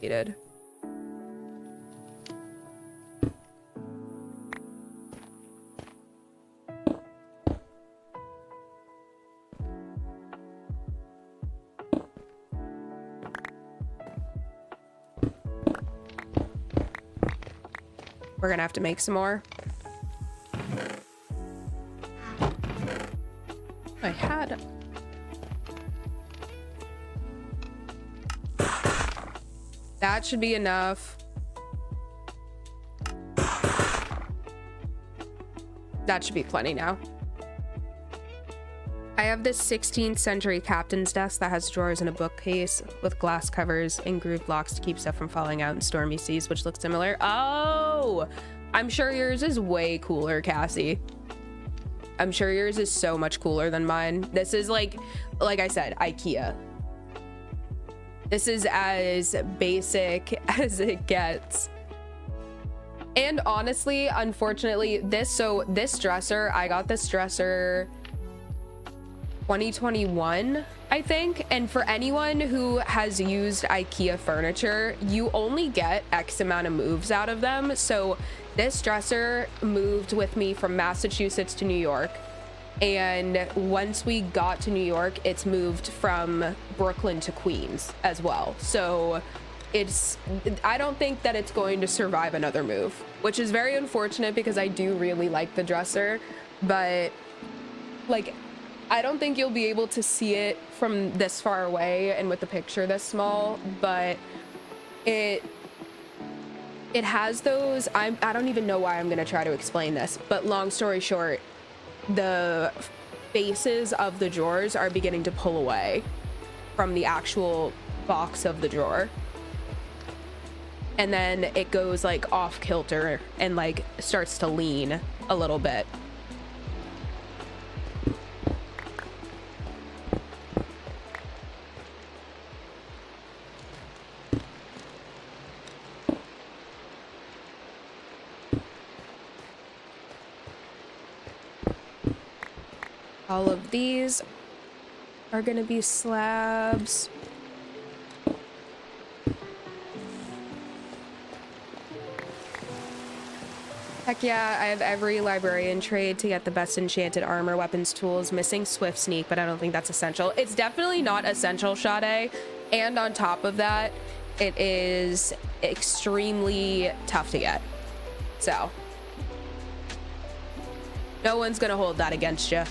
did. We're gonna have to make some more. I had... That should be enough. That should be plenty now. I have this 16th century captain's desk that has drawers and a bookcase with glass covers and groove blocks to keep stuff from falling out in stormy seas, which looks similar. Oh, I'm sure yours is way cooler, Cassie. I'm sure yours is so much cooler than mine. This is like I said, IKEA. This is as basic as it gets. And honestly, unfortunately, this dresser, I got this dresser 2021, I think. And for anyone who has used IKEA furniture, you only get X amount of moves out of them. So this dresser moved with me from Massachusetts to New York. And once we got to New York, it's moved from Brooklyn to Queens as well. So I don't think that it's going to survive another move, which is very unfortunate because I do really like the dresser, but I don't think you'll be able to see it from this far away and with the picture this small, but it it has those, I don't even know why I'm gonna try to explain this, but long story short, the faces of the drawers are beginning to pull away from the actual box of the drawer. And then it goes like off kilter and like starts to lean a little bit. All of these are gonna be slabs. Heck yeah, I have every librarian trade to get the best enchanted armor, weapons, tools, missing swift sneak, but I don't think that's essential. It's definitely not essential, Sade. And on top of that, it is extremely tough to get. So no one's gonna hold that against you.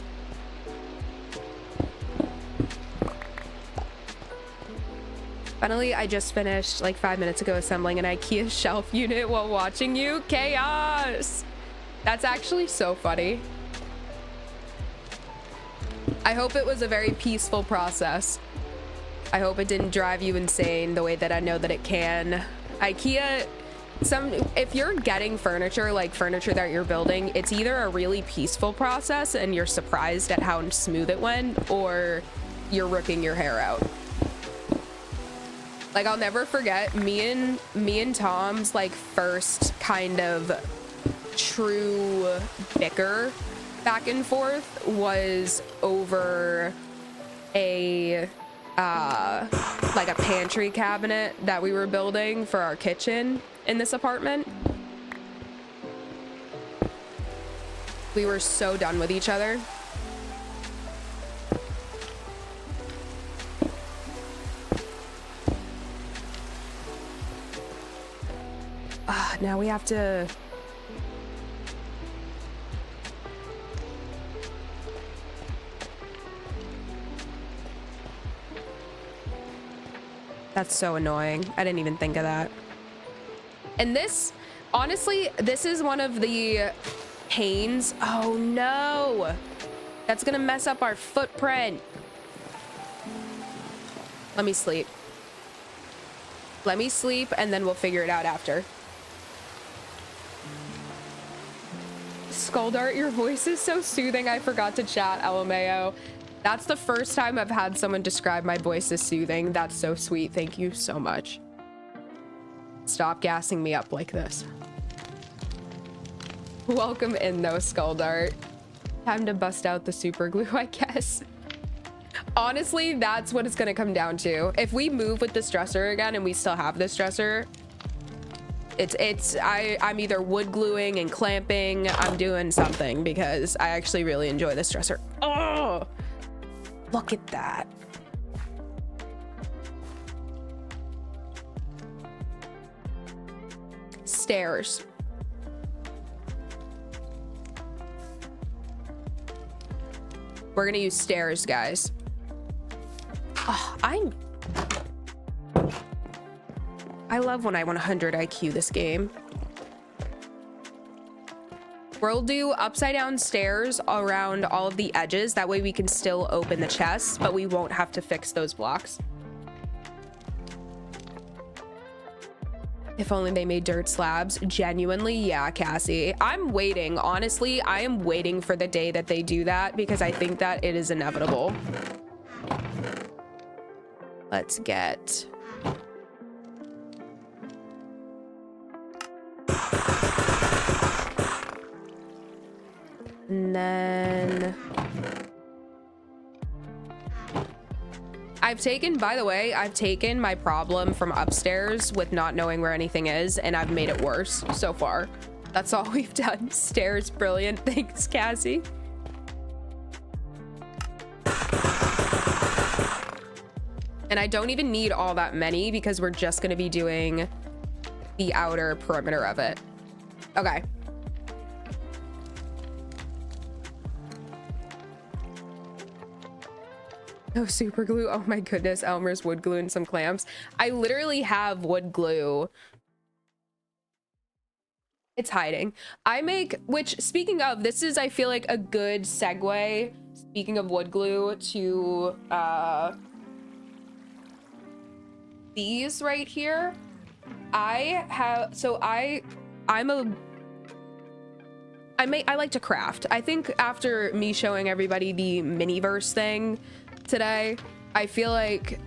Finally, I just finished like 5 minutes ago assembling an IKEA shelf unit while watching you. Chaos! That's actually so funny. I hope it was a very peaceful process. I hope it didn't drive you insane the way that I know that it can. IKEA, if you're getting furniture, like furniture that you're building, it's either a really peaceful process and you're surprised at how smooth it went, or you're ripping your hair out. Like, I'll never forget me and Tom's like first kind of true bicker back and forth was over a like a pantry cabinet that we were building for our kitchen in this apartment. We were so done with each other. Now we have to... That's so annoying. I didn't even think of that. And this, honestly, this is one of the pains. Oh no! That's gonna mess up our footprint. Let me sleep. Let me sleep and then we'll figure it out after. Skuldart, your voice is so soothing. I forgot to chat, LMAO. That's the first time I've had someone describe my voice as soothing. That's so sweet. Thank you so much. Stop gassing me up like this. Welcome in though, Skuldart. Time to bust out the super glue, I guess. Honestly, that's what it's gonna come down to. If we move with this dresser again and we still have this dresser, I'm either wood gluing and clamping. I'm doing something because I actually really enjoy this dresser. Oh, look at that. Stairs. We're gonna use stairs, guys. Oh, I love when I want 100 IQ this game. We'll do upside down stairs around all of the edges. That way we can still open the chests, but we won't have to fix those blocks. If only they made dirt slabs. Genuinely, yeah, Cassie. I'm waiting. Honestly, I am waiting for the day that they do that because I think that it is inevitable. Let's get... And then I've taken, by the way, I've taken my problem from upstairs with not knowing where anything is, and I've made it worse so far. That's all we've done. Stairs, brilliant. Thanks, Cassie. And I don't even need all that many because we're just going to be doing the outer perimeter of it. Okay. No super glue. Oh my goodness. Elmer's wood glue and some clamps. I literally have wood glue It's hiding. I make, which speaking of, this is, I feel like a good segue, speaking of wood glue, to these right here. I like to craft. I think after me showing everybody the Miniverse thing today, I feel like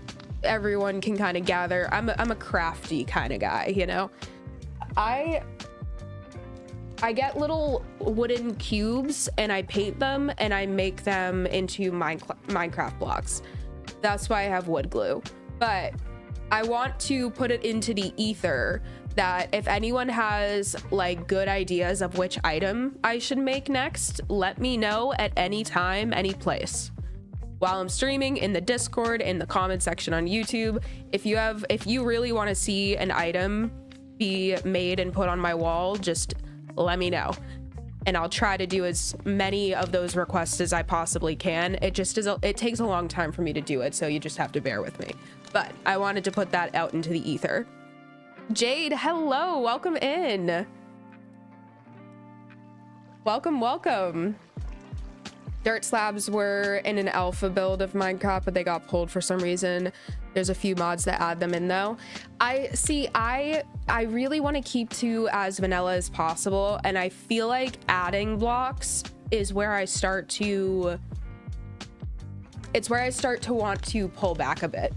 everyone can kind of gather. I'm a crafty kind of guy, you know? I get little wooden cubes and I paint them and I make them into Minecraft blocks. That's why I have wood glue. But I want to put it into the ether that if anyone has like good ideas of which item I should make next, let me know at any time, any place. While I'm streaming, in the Discord, in the comment section on YouTube. If you really want to see an item be made and put on my wall, just let me know. And I'll try to do as many of those requests as I possibly can. It just it takes a long time for me to do it, so you just have to bear with me. But I wanted to put that out into the ether. Jade, hello, welcome in. Welcome. Dirt slabs were in an alpha build of Minecraft, but they got pulled for some reason. There's a few mods that add them in though. I really want to keep to as vanilla as possible, and I feel like adding blocks is where I start to want to pull back a bit.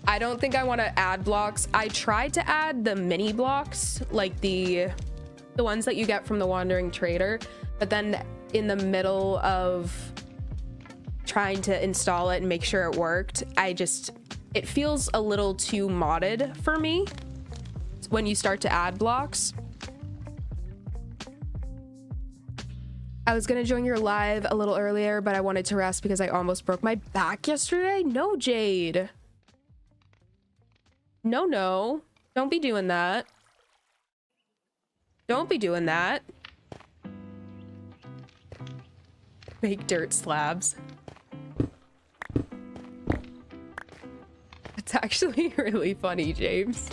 I don't think I want to add blocks. I tried to add the mini blocks, like the ones that you get from the Wandering Trader, but then in the middle of trying to install it and make sure it worked, it feels a little too modded for me when you start to add blocks. I was gonna join your live a little earlier, but I wanted to rest because I almost broke my back yesterday. No, Jade. No. Don't be doing that. Don't be doing that. Make dirt slabs. It's actually really funny, James.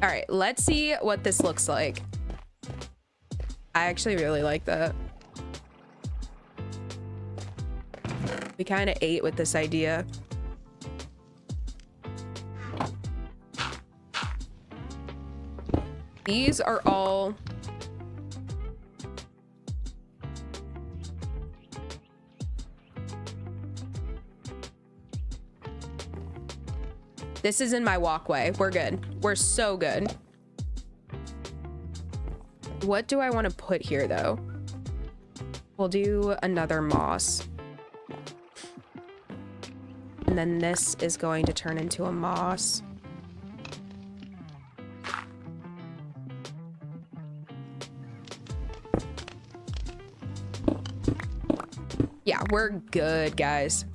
All right, let's see what this looks like. I actually really like that. We kind of ate with this idea. These are all... This is in my walkway. We're good. We're so good. What do I want to put here, though? We'll do another moss. And then this is going to turn into a moss. Yeah, we're good, guys.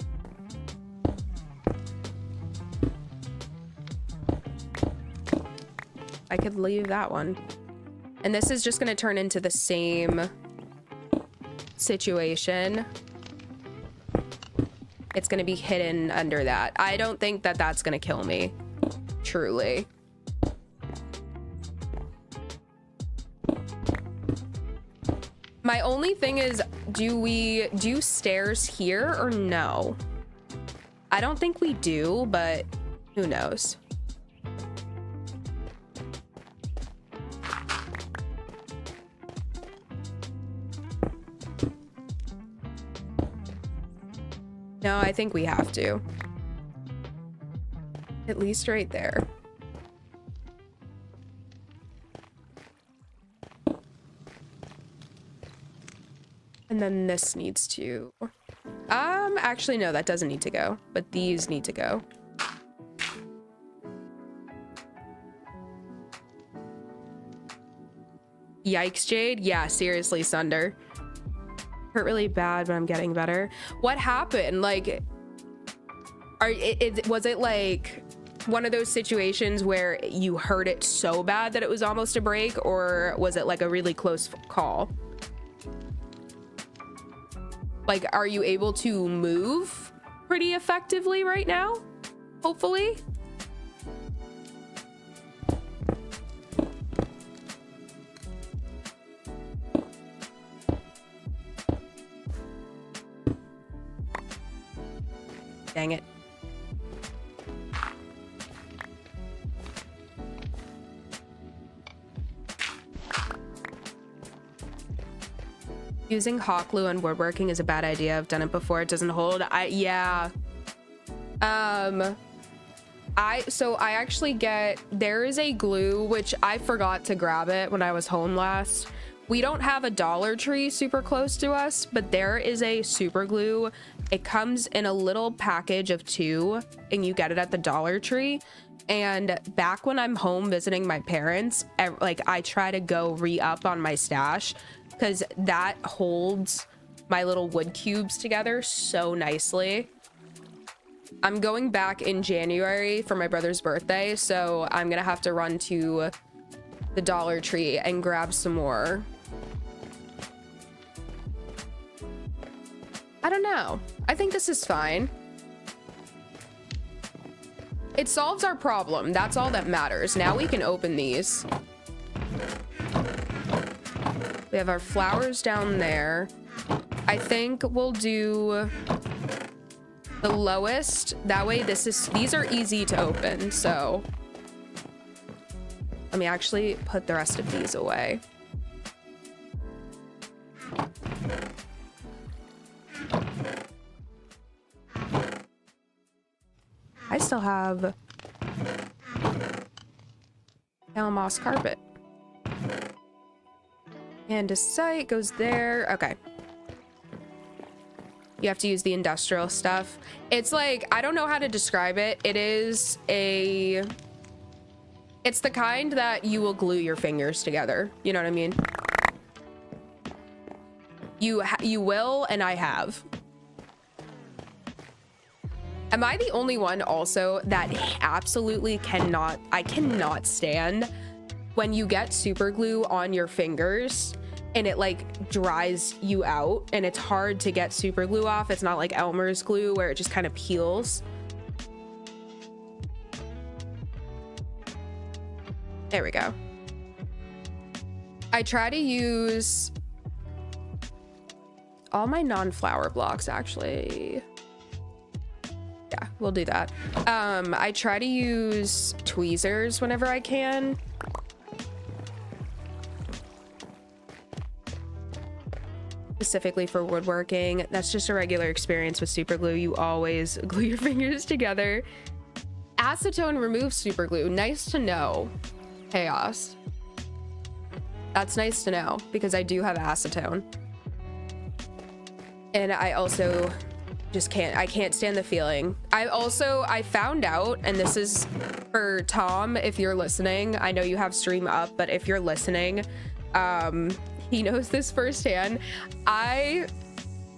I could leave that one. And this is just going to turn into the same situation. It's going to be hidden under that. I don't think that that's going to kill me. Truly. My only thing is, do we do stairs here or no? I don't think we do, but who knows? No, I think we have to. At least right there. And then this needs to... actually, no, that doesn't need to go. But these need to go. Yikes, Jade. Yeah, seriously, Sunder. Hurt really bad, but I'm getting better. What happened? Like, was it like one of those situations where you hurt it so bad that it was almost a break, or was it like a really close call? Like, are you able to move pretty effectively right now? Hopefully. Dang it. Using hot glue on woodworking is a bad idea. I've done it before. It doesn't hold. Yeah. So I actually there is a glue, which I forgot to grab it when I was home last. We don't have a Dollar Tree super close to us, but there is a super glue. It comes in a little package of 2 and you get it at the Dollar Tree. And back when I'm home visiting my parents, like I try to go re-up on my stash because that holds my little wood cubes together so nicely. I'm going back in January for my brother's birthday, so I'm gonna have to run to the Dollar Tree and grab some more. I don't know. I think this is fine. It solves our problem. That's all that matters. Now we can open these. We have our flowers down there. I think we'll do the lowest. That way these are easy to open. So let me actually put the rest of these away. I still have moss carpet. And a site goes there. Okay. You have to use the industrial stuff. It's like, I don't know how to describe it. It's the kind that you will glue your fingers together. You know what I mean? You will, and I have. Am I the only one also that absolutely I cannot stand when you get super glue on your fingers and it like dries you out and it's hard to get super glue off. It's not like Elmer's glue where it just kind of peels. There we go. I try to use all my non-flower blocks actually. Yeah, we'll do that. I try to use tweezers whenever I can. Specifically for woodworking. That's just a regular experience with super glue. You always glue your fingers together. Acetone removes super glue. Nice to know. Chaos. That's nice to know because I do have acetone. And I also just can't stand the feeling. I found out, and this is for Tom, if you're listening, I know you have stream up, but if you're listening, he knows this firsthand. I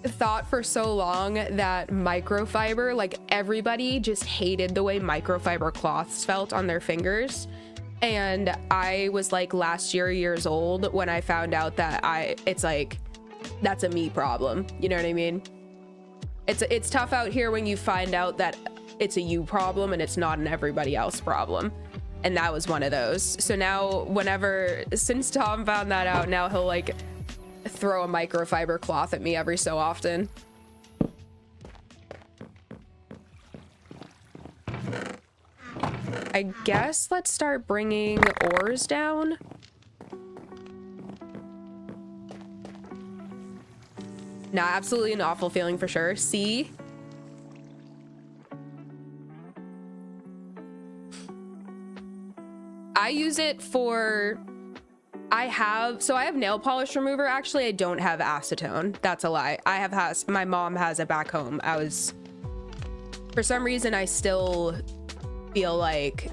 thought for so long that microfiber, like everybody just hated the way microfiber cloths felt on their fingers. And I was like years old when I found out that it's like, that's a me problem. You know what I mean? It's tough out here when you find out that it's a you problem and it's not an everybody else problem. And that was one of those. So now since Tom found that out, now he'll like throw a microfiber cloth at me every so often. I guess let's start bringing ores down. Nah, absolutely an awful feeling for sure. See? I use it for... I have nail polish remover. Actually, I don't have acetone. That's a lie. My mom has it back home. For some reason, I still feel like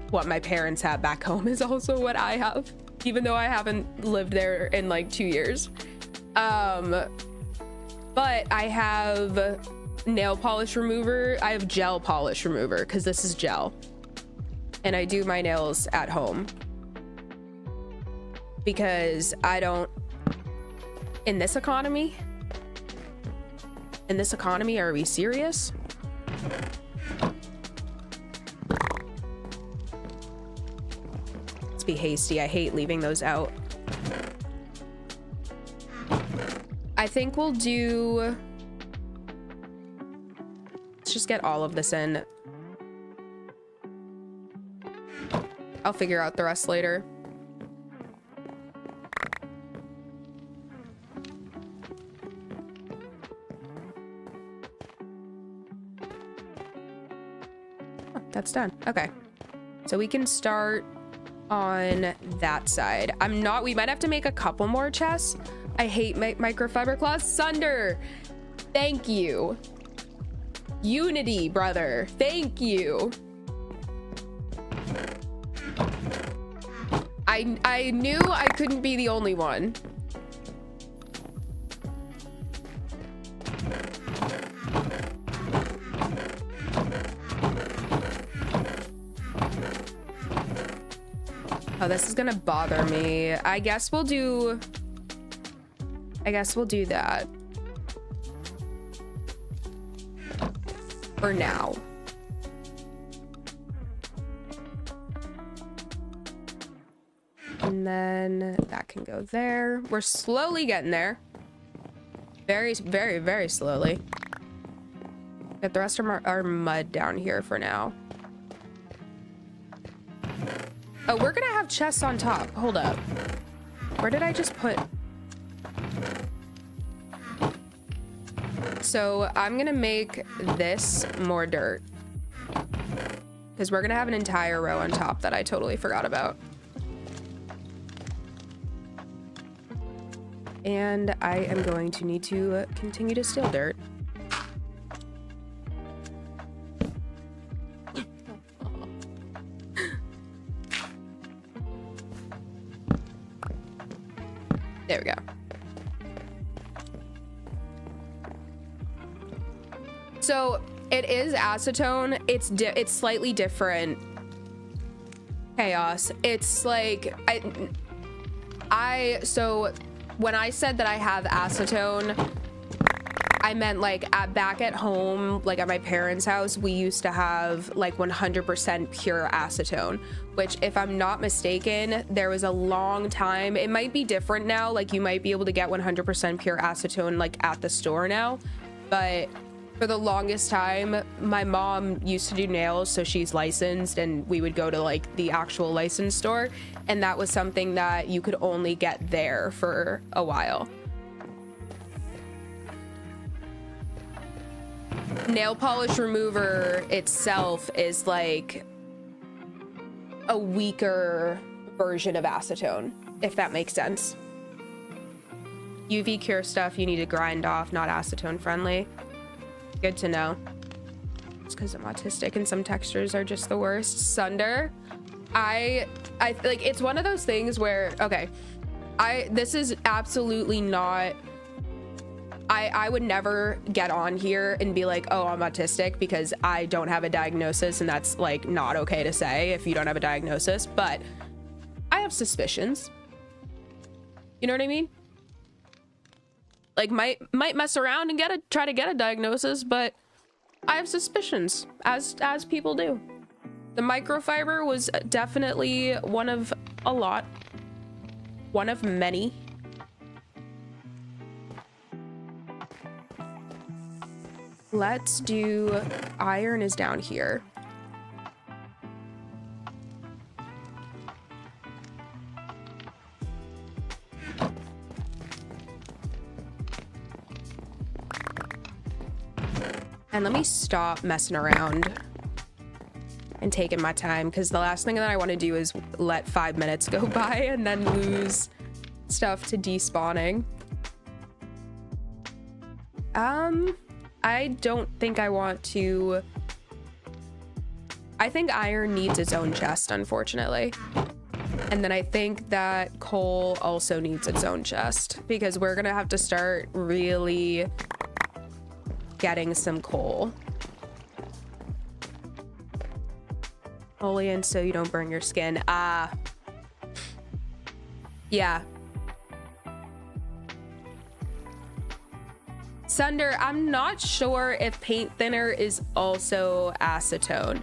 what my parents have back home is also what I have, even though I haven't lived there in like 2 years. But I have nail polish remover. I have gel polish remover because this is gel. And I do my nails at home. Because I don't... In this economy, are we serious? Let's be hasty. I hate leaving those out. I think we'll do... Let's just get all of this in. I'll figure out the rest later. Oh, that's done. Okay. So we can start on that side. We might have to make a couple more chests. I hate microfiber cloths. Sunder, thank you. Unity, brother, thank you. I knew I couldn't be the only one. Oh, this is gonna bother me. I guess we'll do that for now. And then that can go there. We're slowly getting there. Very, very, very slowly. Get the rest of our mud down here for now. Oh, we're gonna have chests on top. Hold up. Where did I just put? So I'm gonna make this more dirt, because we're gonna have an entire row on top that I totally forgot about. And I am going to need to continue to steal dirt. There we go. So it is acetone. It's slightly different. Chaos. It's like so when I said that I have acetone, I meant like back at home, like at my parents' house, we used to have like 100% pure acetone, which if I'm not mistaken, there was a long time, it might be different now, like you might be able to get 100% pure acetone like at the store now, but for the longest time, my mom used to do nails, so she's licensed, and we would go to like the actual license store, and that was something that you could only get there for a while. Nail polish remover itself is like a weaker version of acetone, if that makes sense. UV cure stuff you need to grind off, not acetone friendly. Good to know. It's because I'm autistic and some textures are just the worst. Sunder, I like, it's one of those things where, okay, this is absolutely not, I would never get on here and be like, oh, I'm autistic, because I don't have a diagnosis, and that's like not okay to say if you don't have a diagnosis, but I have suspicions. You know what I mean? Like might mess around and try to get a diagnosis, but I have suspicions, as people do. The microfiber was definitely one of a lot, one of many. Let's do iron is down here. And let me stop messing around and taking my time, because the last thing that I want to do is let 5 minutes go by and then lose stuff to despawning. I don't think I want to. I think iron needs its own chest, unfortunately. And then I think that coal also needs its own chest, because we're gonna have to start really getting some coal. Olean, so you don't burn your skin. Yeah. Sunder, I'm not sure if paint thinner is also acetone.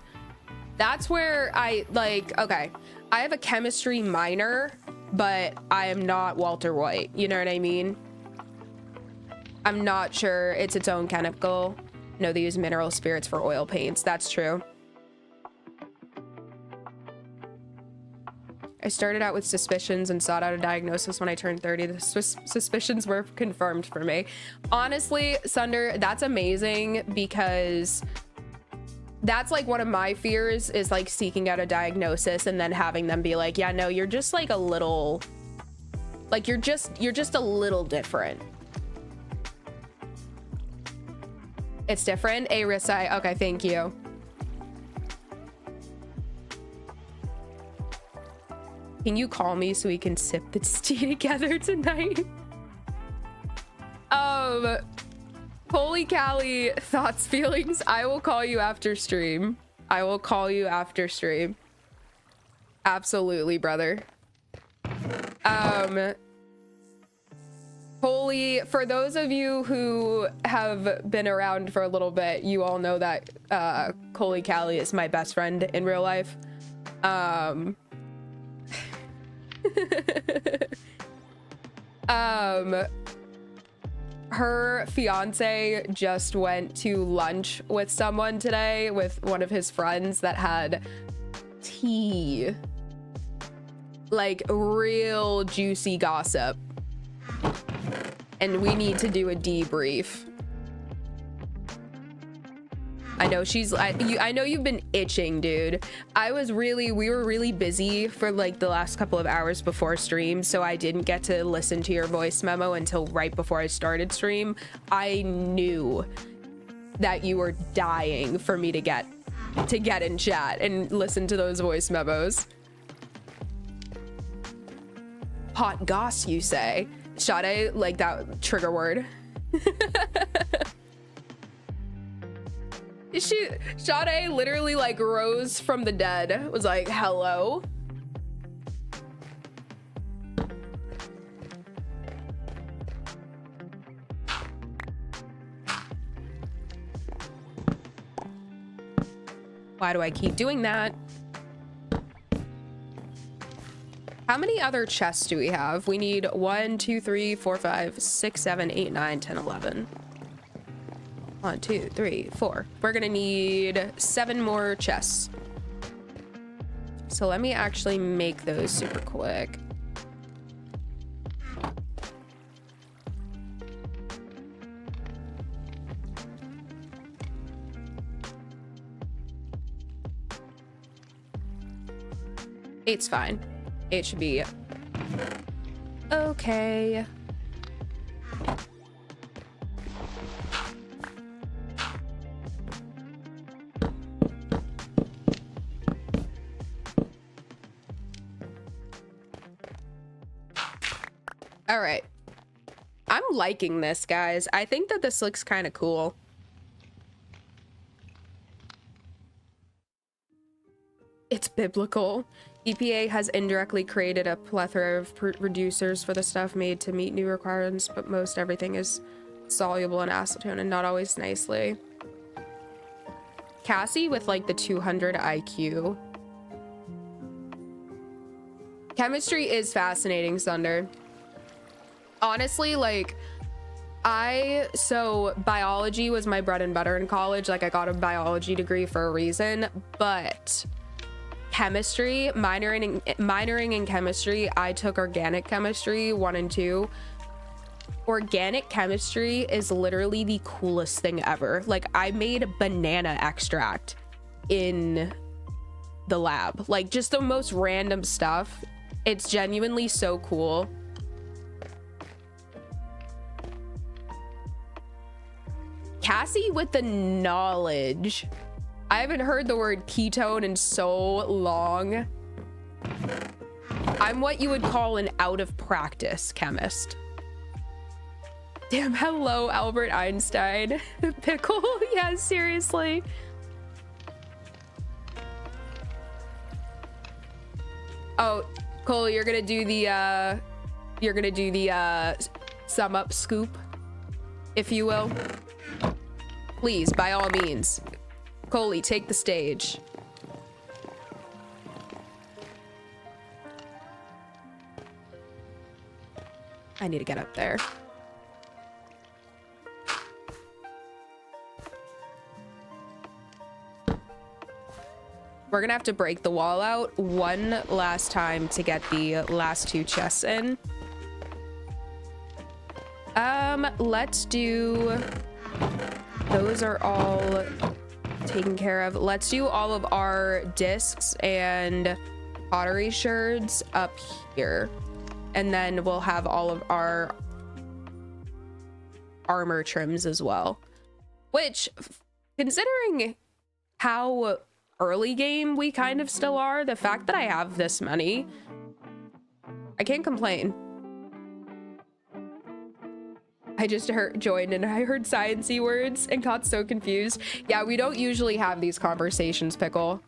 That's where okay, I have a chemistry minor, but I am not Walter White. You know what I mean? I'm not sure it's its own chemical. No, they use mineral spirits for oil paints. That's true. I started out with suspicions and sought out a diagnosis when I turned 30. The suspicions were confirmed for me. Honestly, Sunder, that's amazing, because that's like one of my fears, is like seeking out a diagnosis and then having them be like, yeah, no, you're just like a little, like you're just a little different. It's different. A Risai. Okay, thank you. Can you call me so we can sip this tea together tonight? Holy Callie, thoughts, feelings. I will call you after stream. I will call you after stream. Absolutely, brother. Holy, for those of you who have been around for a little bit, you all know that Holy Callie is my best friend in real life. Her fiance just went to lunch with someone today, with one of his friends that had tea, like real juicy gossip, and we need to do a debrief. I know I know you've been itching, dude. We were really busy for like the last couple of hours before stream, so I didn't get to listen to your voice memo until right before I started stream. I knew that you were dying for me to get in chat and listen to those voice memos. Hot goss, you say? Sade, like that trigger word. Sade literally like rose from the dead, was like, hello. Why do I keep doing that? How many other chests do we have? We need 1, 2, 3, 4, 5, 6, 7, 8, 9, 10, 11. 1, 2, 3, 4. We're gonna need 7 more chests. So let me actually make those super quick. Eight's fine. 8 should be okay. All right. I'm liking this, guys. I think that this looks kind of cool. It's biblical. EPA has indirectly created a plethora of reducers for the stuff made to meet new requirements, but most everything is soluble in acetone and not always nicely. Cassie with like the 200 IQ. Chemistry is fascinating, Sunder. Honestly, like, so biology was my bread and butter in college. Like, I got a biology degree for a reason, but chemistry, minoring in chemistry, I took organic chemistry 1 and 2. Organic chemistry is literally the coolest thing ever. Like, I made banana extract in the lab, like just the most random stuff. It's genuinely so cool. Cassie with the knowledge. I haven't heard the word ketone in so long. I'm what you would call an out of practice chemist. Damn, hello, Albert Einstein. Pickle? Yeah, seriously. Oh, Cole, you're gonna do the sum up scoop, if you will. Please, by all means. Coley, take the stage. I need to get up there. We're gonna have to break the wall out one last time to get the last 2 chests in. Let's do, those are all taken care of. Let's do all of our discs and pottery sherds up here, and then we'll have all of our armor trims as well, which, considering how early game we kind of still are, the fact that I have this many, I can't complain. I just joined and I heard sciencey words and got so confused. Yeah, we don't usually have these conversations, Pickle.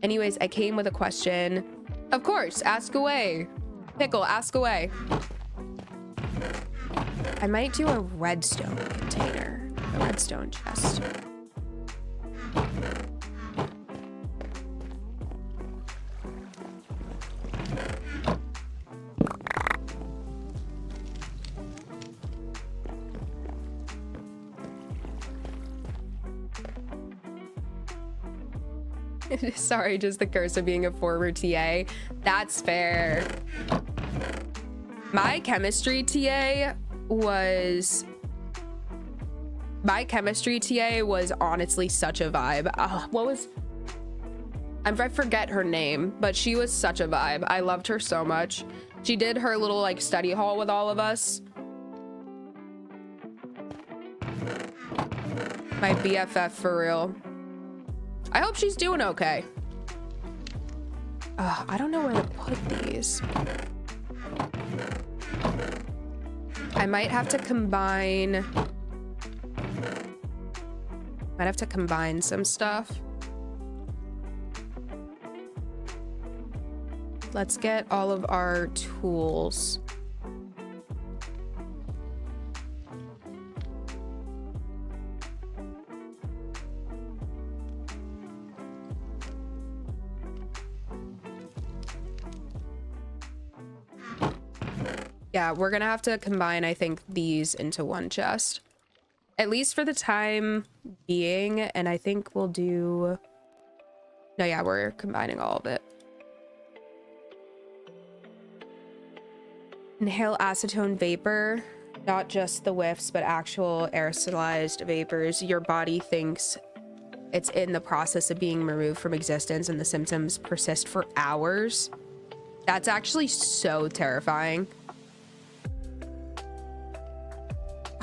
Anyways, I came with a question. Of course, ask away. Pickle, ask away. I might do a redstone container, a redstone chest. Sorry, just the curse of being a former TA. That's fair. My chemistry TA was honestly such a vibe. I forget her name, but she was such a vibe. I loved her so much. She did her little like study hall with all of us. My BFF for real. I hope she's doing okay. I don't know where to put these. I might have to combine some stuff. Let's get all of our tools. Yeah, we're gonna have to combine, I think, these into one chest. At least for the time being, and I think we'll do... No, yeah, we're combining all of it. Inhale acetone vapor, not just the whiffs, but actual aerosolized vapors. Your body thinks it's in the process of being removed from existence, and the symptoms persist for hours. That's actually so terrifying.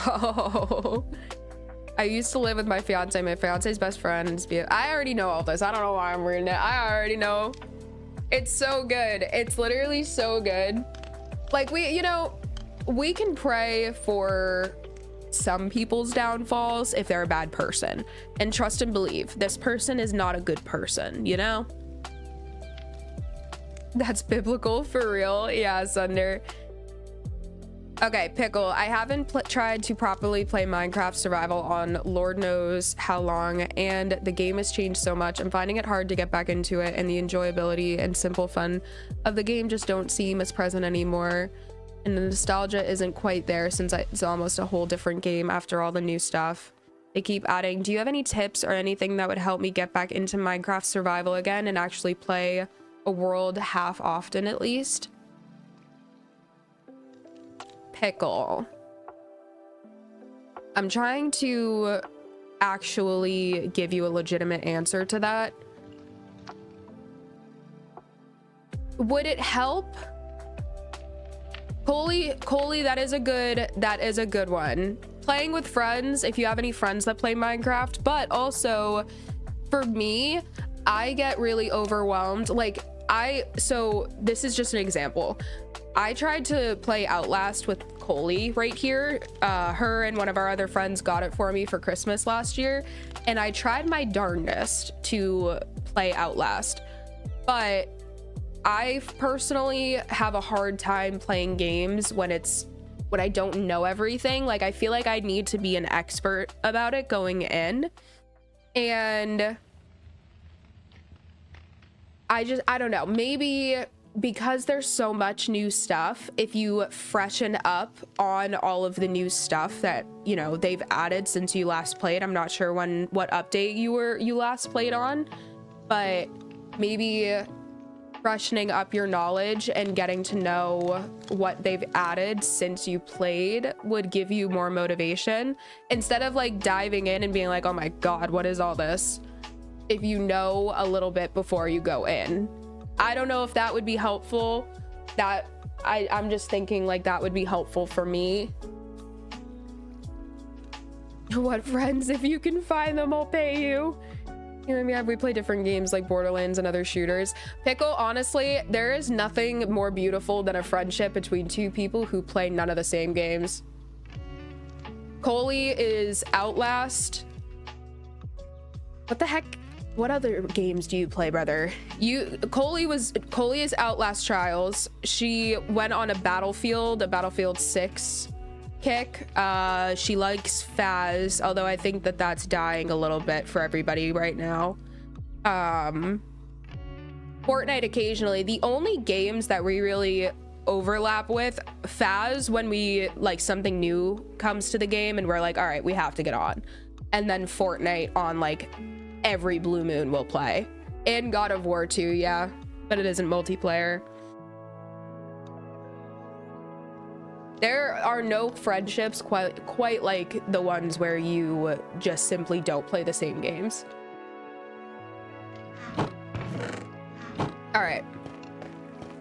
Oh, I used to live with my fiance's best friend. I already know all this. I don't know why I'm reading it. I already know. It's so good. It's literally so good. Like, we can pray for some people's downfalls if they're a bad person, and trust and believe this person is not a good person, you know? That's biblical for real. Yeah, Sunder. Okay, Pickle, I haven't tried to properly play Minecraft Survival on Lord knows how long, and the game has changed so much. I'm finding it hard to get back into it, and the enjoyability and simple fun of the game just don't seem as present anymore. And the nostalgia isn't quite there since it's almost a whole different game after all the new stuff. They keep adding. Do you have any tips or anything that would help me get back into Minecraft Survival again and actually play a world half often at least? Pickle. I'm trying to actually give you a legitimate answer to that. Would it help? Coley, that is a good one. Playing with friends, if you have any friends that play Minecraft, but also for me, I get really overwhelmed. So this is just an example. I tried to play Outlast with Coley right here. Her and one of our other friends got it for me for Christmas last year, and I tried my darndest to play Outlast, but I personally have a hard time playing games when I don't know everything. Like, I feel like I need to be an expert about it going in, and I don't know, maybe because there's so much new stuff, if you freshen up on all of the new stuff that, you know, they've added since you last played. I'm not sure what update you last played on, but maybe freshening up your knowledge and getting to know what they've added since you played would give you more motivation instead of like diving in and being like, oh my god, what is all this? If you know a little bit before you go in. I don't know if that would be helpful. That I'm just thinking like that would be helpful for me. What friends? If you can find them, I'll pay you. You know, yeah, we play different games like Borderlands and other shooters. Pickle, honestly, there is nothing more beautiful than a friendship between two people who play none of the same games. Coley is Outlast. What the heck? What other games do you play, brother? Coley is Outlast Trials. She went on a Battlefield 6 kick. She likes Faz, although I think that that's dying a little bit for everybody right now. Fortnite occasionally. The only games that we really overlap with, Faz, when we like something new comes to the game and we're like, all right, we have to get on. And then Fortnite on like every blue moon we'll play. And God of War 2, yeah, but it isn't multiplayer. There are no friendships quite like the ones where you just simply don't play the same games. All right,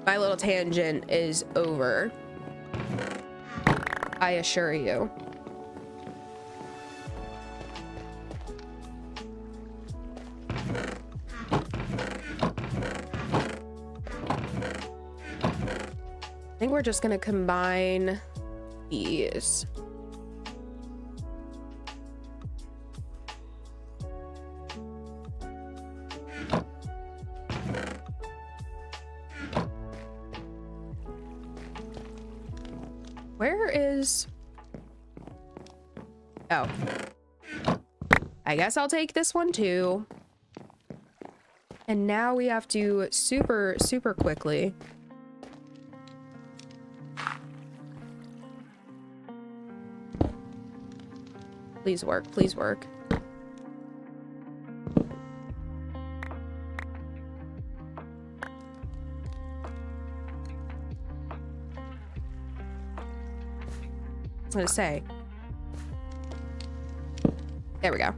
my little tangent is over, I assure you. I think we're just gonna combine these. Where is... Oh. I guess I'll take this one too. And now we have to super quickly. Please work, please work. I was gonna say. There we go.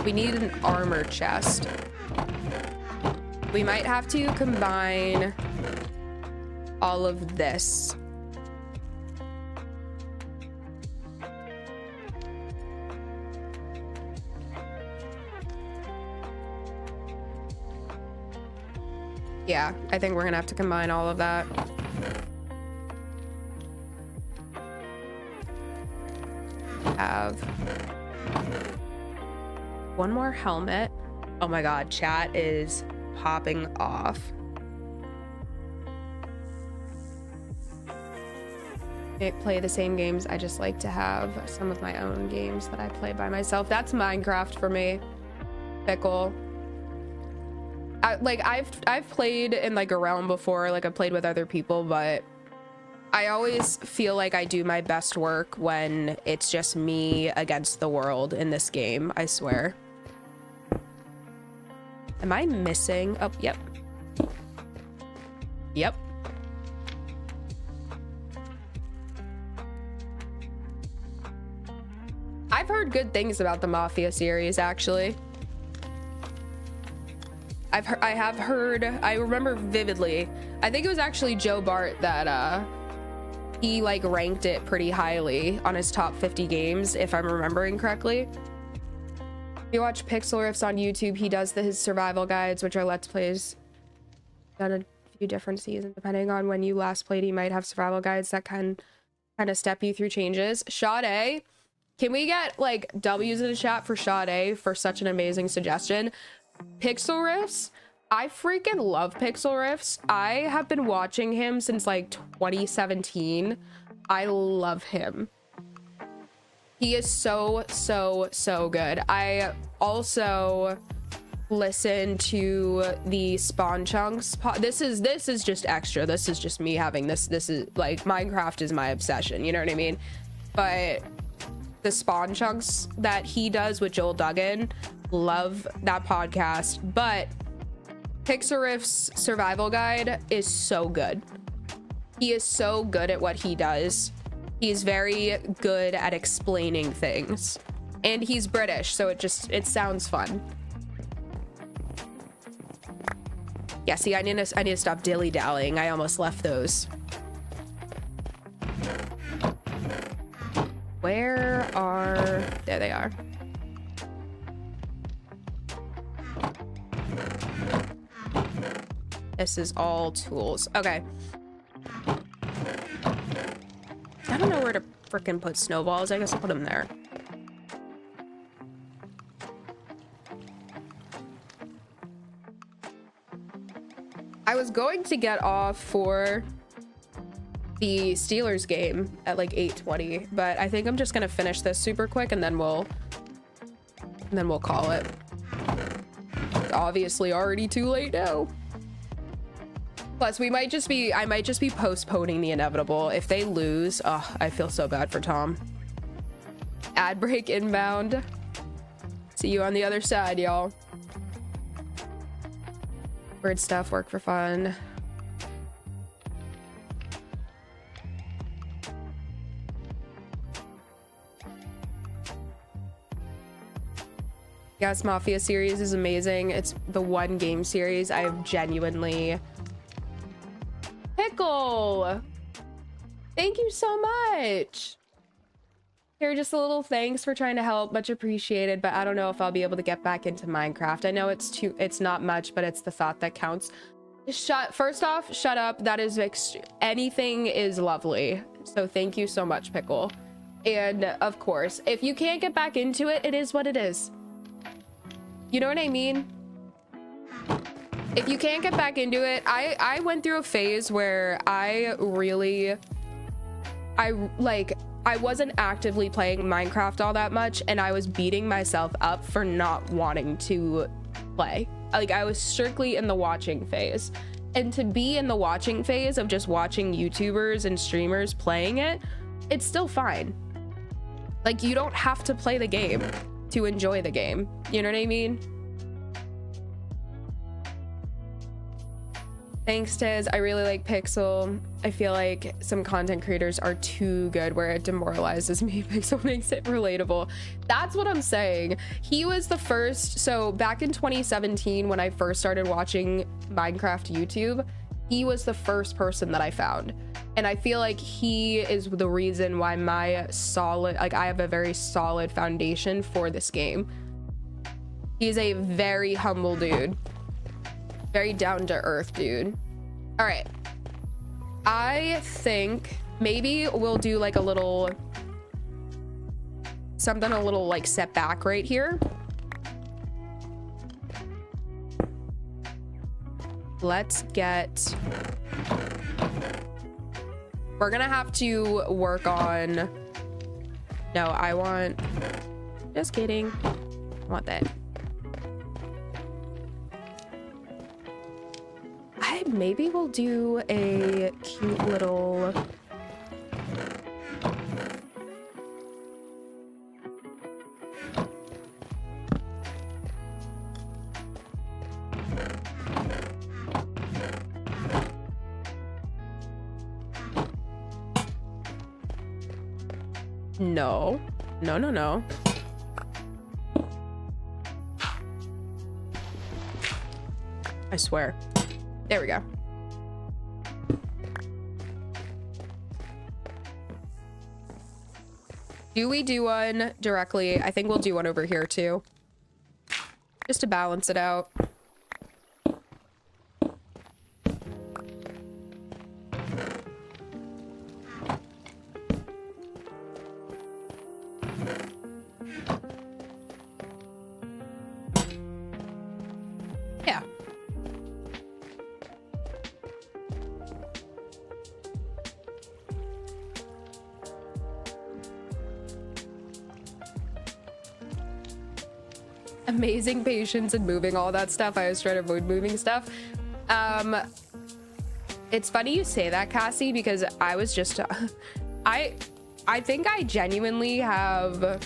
We need an armor chest. We might have to combine all of this. Yeah, I think we're gonna have to combine all of that. Have one more helmet. Oh my god, chat is popping off. I play the same games. I just like to have some of my own games that I play by myself. That's Minecraft for me. Pickle. I've played in like a realm before, like I've played with other people, but I always feel like I do my best work when it's just me against the world in this game, I swear. Am I missing? Oh, yep. Yep. I've heard good things about the Mafia series, actually. I have heard, I remember vividly, I think it was actually Joe Bart that he like ranked it pretty highly on his top 50 games, if I'm remembering correctly. If you watch Pixel Riffs on YouTube, he does his survival guides, which are let's plays. Done a few different seasons. Depending on when you last played, he might have survival guides that can kind of step you through changes. Sade, can we get like W's in the chat for Sade for such an amazing suggestion? Pixel Riffs, I freaking love Pixel Riffs. I have been watching him since like 2017. I love him. He is so good. I also listen to the Spawn Chunks this is just extra. This is just me having this is like, Minecraft is my obsession, you know what I mean? But the Spawn Chunks that he does with Joel Duggan, love that podcast. But Pixariff's survival guide is so good. He is so good at what he does. He's very good at explaining things, and he's British, so it sounds fun. Yeah, see, I need to stop dilly-dallying. I almost left those. Where are... There they are. This is all tools. Okay. I don't know where to frickin' put snowballs. I guess I'll put them there. I was going to get off for the Steelers game at like 8:20, but I think I'm just gonna finish this super quick and then we'll call it. It's obviously already too late now. Plus, I might just be postponing the inevitable. If they lose, oh, I feel so bad for Tom. Ad break inbound. See you on the other side, y'all. Weird stuff, work for fun. Yes, Mafia series is amazing. It's the one game series I have genuinely... Pickle! Thank you so much! Here, just a little thanks for trying to help, much appreciated, but I don't know if I'll be able to get back into Minecraft. I know it's not much, but it's the thought that counts. First off, shut up. That is anything is lovely. So thank you so much, Pickle. And of course, if you can't get back into it, it is what it is. You know what I mean? If you can't get back into it, I went through a phase where I wasn't actively playing Minecraft all that much, and I was beating myself up for not wanting to play. Like, I was strictly in the watching phase. And to be in the watching phase of just watching YouTubers and streamers playing it, it's still fine. Like, you don't have to play the game to enjoy the game. You know what I mean? Thanks, Tiz. I really like Pixel. I feel like some content creators are too good where it demoralizes me. Pixel makes it relatable. That's what I'm saying. He was the first. So back in 2017, when I first started watching Minecraft YouTube, he was the first person that I found. And I feel like he is the reason why I have a very solid foundation for this game. He's a very humble dude. Very down to earth dude. All right. I think maybe we'll do like a little something a little like set back right here. Let's get... We're gonna have to work on... No, I want... Just kidding. I want that. Maybe we'll do a cute little... No. No, no, no. I swear. There we go. Do we do one directly? I think we'll do one over here too. Just to balance it out. Yeah. amazing patience in moving all that stuff. I was trying to avoid moving stuff. It's funny you say that, Cassie, because I was just I think I genuinely have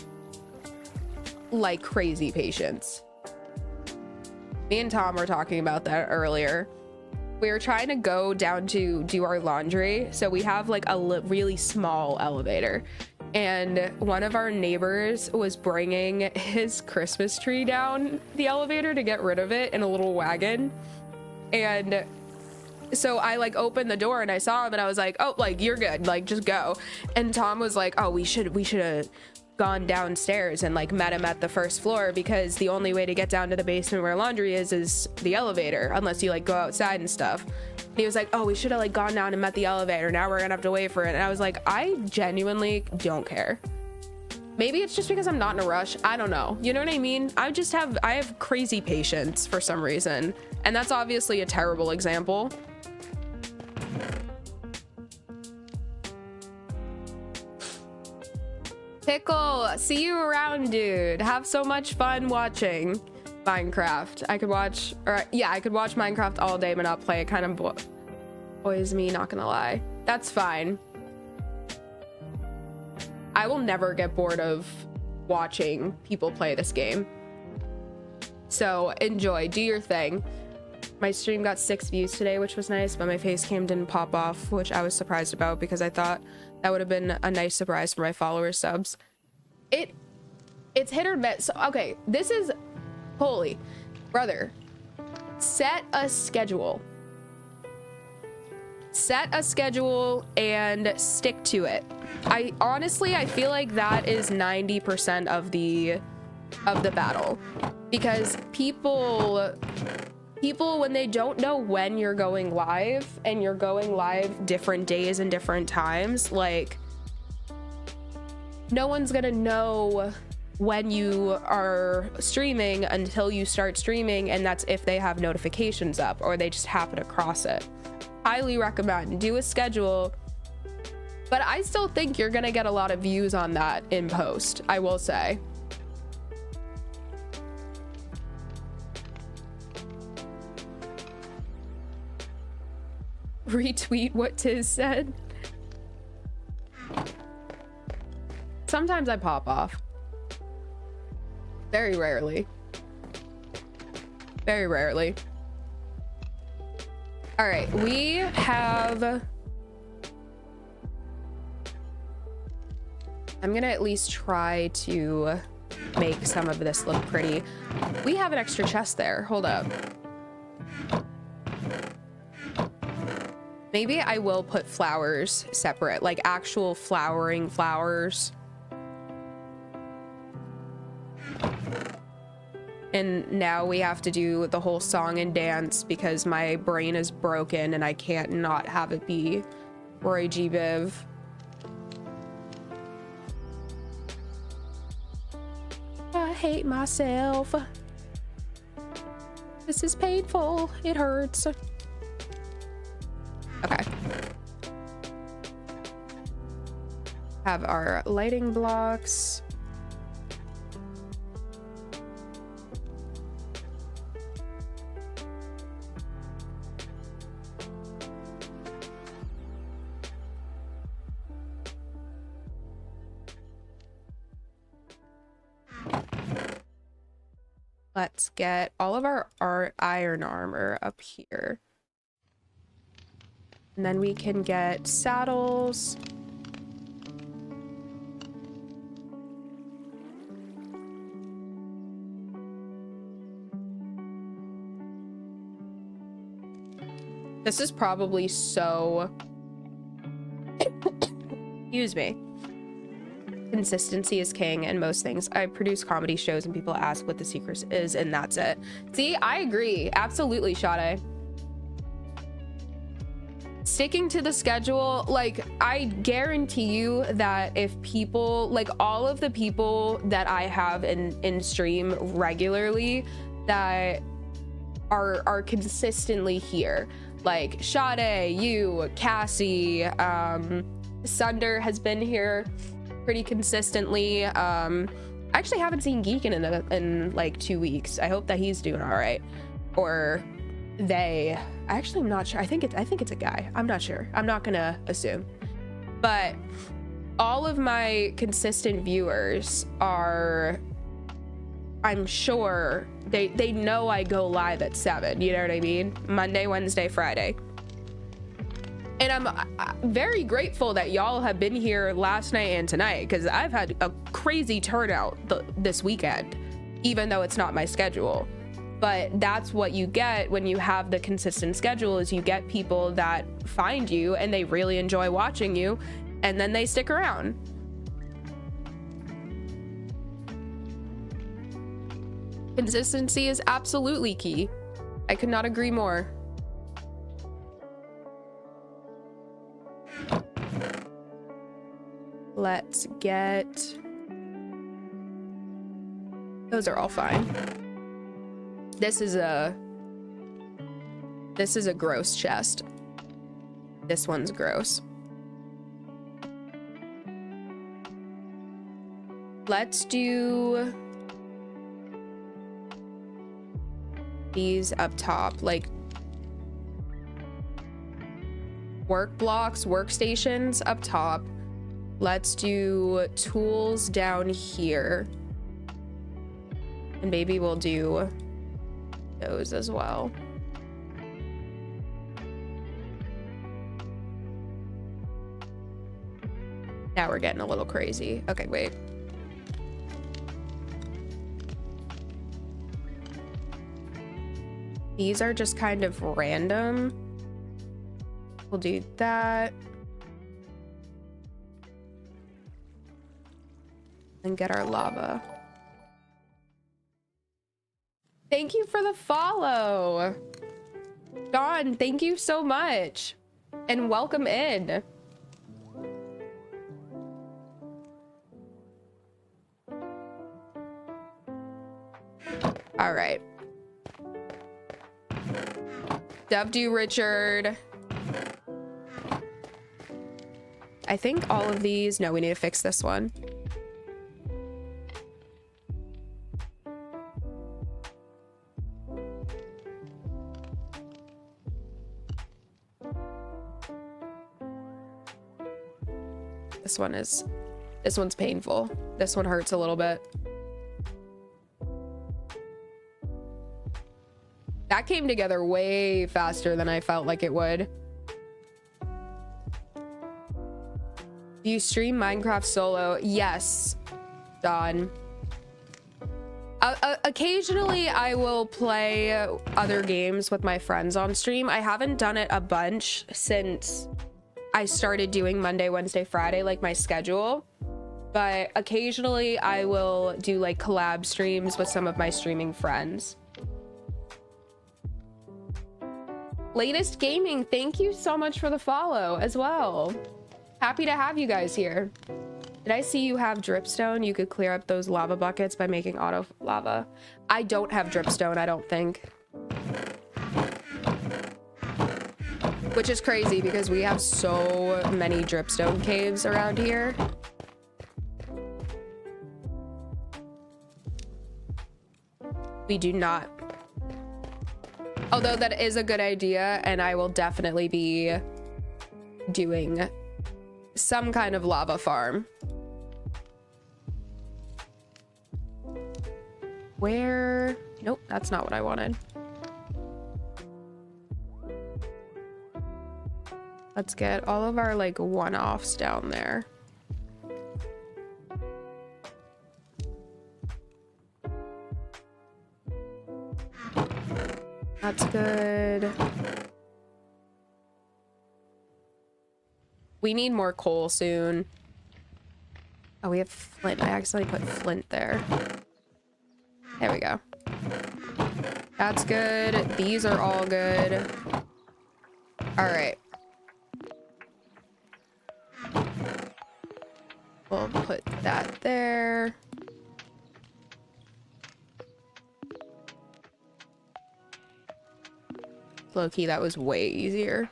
like crazy patience. Me and Tom were talking about that earlier. We were trying to go down to do our laundry, so we have like a really small elevator, and one of our neighbors was bringing his Christmas tree down the elevator to get rid of it in a little wagon. And so I like opened the door and I saw him and I was like, oh, like, you're good, like, just go. And Tom was like, oh, we should have gone downstairs and like met him at the first floor, because the only way to get down to the basement where laundry is the elevator, unless you like go outside and stuff. And he was like, oh, we should have like gone down and met the elevator. Now we're gonna have to wait for it. And I was like, I genuinely don't care. Maybe it's just because I'm not in a rush. I don't know. You know what I mean? I have crazy patience for some reason. And that's obviously a terrible example. Pickle, see you around, dude. Have so much fun watching Minecraft. I could watch Minecraft all day, but not play it. Kind of annoys me, not gonna lie. That's fine. I will never get bored of watching people play this game. So enjoy, do your thing. My stream got 6 views today, which was nice, but my face cam didn't pop off, which I was surprised about because I thought that would have been a nice surprise for my followers subs. It's hit or miss. So, okay, this is holy brother. Set a schedule. Set a schedule and stick to it. I feel like that is 90% of the battle, because people when they don't know when you're going live and you're going live different days and different times, like no one's gonna know when you are streaming until you start streaming, and that's if they have notifications up or they just happen across it. Highly recommend, do a schedule, but I still think you're gonna get a lot of views on that in post, I will say. Retweet what Tiz said. Sometimes I pop off. Very rarely. Very rarely. All right, we have... I'm gonna at least try to make some of this look pretty. We have an extra chest there. Hold up. Maybe I will put flowers separate, like actual flowering flowers. And now we have to do the whole song and dance because my brain is broken and I can't not have it be Roy G. Biv. I hate myself. This is painful. It hurts. Okay. Have our lighting blocks. Let's get all of our iron armor up here. And then we can get saddles. This is probably so... Excuse me. Consistency is king in most things. I produce comedy shows and people ask what the secret is, and that's it. See, I agree. Absolutely, Sade. Sticking to the schedule, like, I guarantee you that if people, like all of the people that I have in stream regularly that are consistently here, like Sade, you, Cassie, Sunder has been here pretty consistently. I actually haven't seen Geekin in like 2 weeks. I hope that he's doing all right. Or they. Actually, I'm not sure. I think it's a guy. I'm not sure. I'm not gonna assume. But all of my consistent viewers are, I'm sure they know I go live at 7. You know what I mean? Monday, Wednesday, Friday. And I'm very grateful that y'all have been here last night and tonight, because I've had a crazy turnout this weekend, even though it's not my schedule. But that's what you get when you have the consistent schedule, is you get people that find you and they really enjoy watching you, and then they stick around. Consistency is absolutely key. I could not agree more. Let's get... Those are all fine. This is a gross chest. This one's gross. Let's do these up top, like work blocks, workstations up top. Let's do tools down here. And maybe we'll do those as well. Now we're getting a little crazy. Okay, wait. These are just kind of random. We'll do that. And get our lava. Thank you for the follow. Dawn, thank you so much. And welcome in. All right. W Richard. I think all of these, no, we need to fix this one. This one's painful. This one hurts a little bit. That came together way faster than I felt like it would. Do you stream Minecraft solo? Yes, Dawn. Occasionally I will play other games with my friends on stream. I haven't done it a bunch since I started doing Monday, Wednesday, Friday, like my schedule. But occasionally I will do like collab streams with some of my streaming friends. Latest Gaming, thank you so much for the follow as well. Happy to have you guys here. Did I see you have dripstone? You could clear up those lava buckets by making auto lava. I don't have dripstone, I don't think. Which is crazy because we have so many dripstone caves around here. We do not. Although that is a good idea, and I will definitely be doing some kind of lava farm. Where? Nope, that's not what I wanted. Let's get all of our like one-offs down there. That's good. We need more coal soon. Oh, we have flint. I accidentally put flint there. There we go. That's good. These are all good. All right. We'll put that there. Low-key, that was way easier.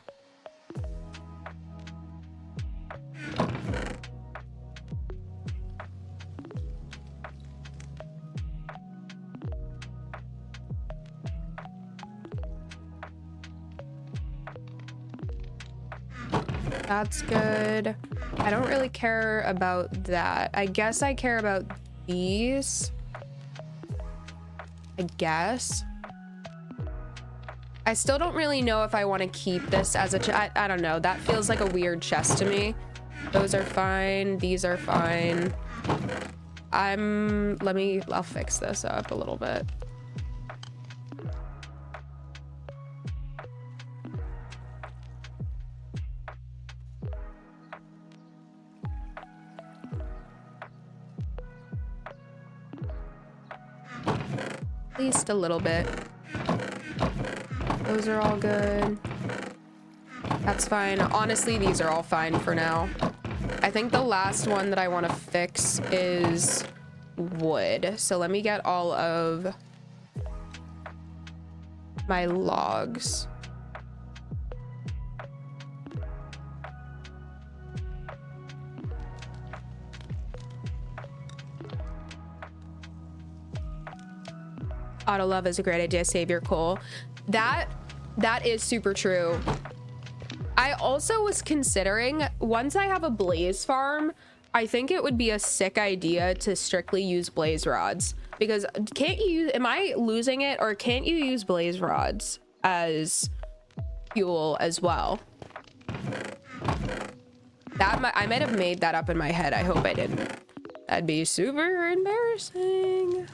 That's good. I don't really care about that. I guess I care about these. I guess. I still don't really know if I want to keep this as a chest. I don't know. That feels like a weird chest to me. Those are fine. These are fine. I'll fix this up a little bit. At least a little bit. Those are all good. That's fine. Honestly, these are all fine for now. I think the last one that I want to fix is wood. So let me get all of my logs. Auto love is a great idea. Save your coal. That is super true. I also was considering, once I have a blaze farm, I think it would be a sick idea to strictly use blaze rods, because am I losing it, or can't you use blaze rods as fuel as well? I might have made that up in my head. I hope I didn't. That'd be super embarrassing.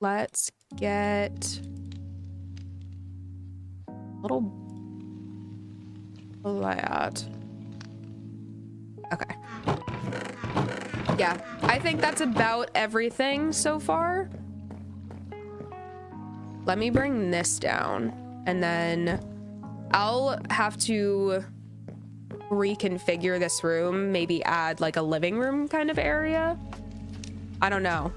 Let's get a little flat. Okay. Yeah, I think that's about everything so far. Let me bring this down, and then I'll have to reconfigure this room, maybe add like a living room kind of area. I don't know.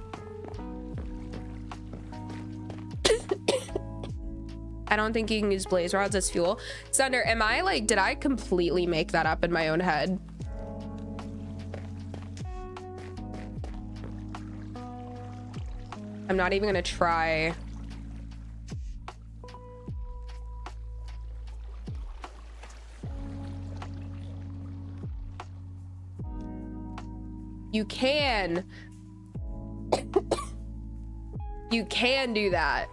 I don't think you can use blaze rods as fuel. Sunder, did I completely make that up in my own head? I'm not even gonna try. You can. You can do that.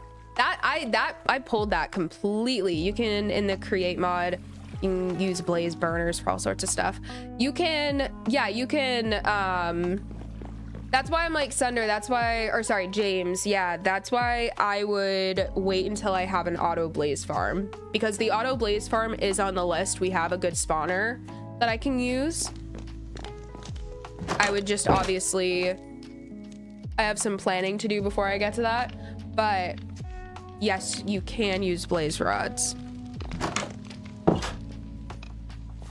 I pulled that completely. You can, in the create mod, you can use blaze burners for all sorts of stuff. You can, yeah, you can, that's why I'm like, Sunder, that's why, or sorry, James, yeah, that's why I would wait until I have an auto blaze farm, because the auto blaze farm is on the list. We have a good spawner that I can use. I would just obviously, I have some planning to do before I get to that, but yes, you can use blaze rods.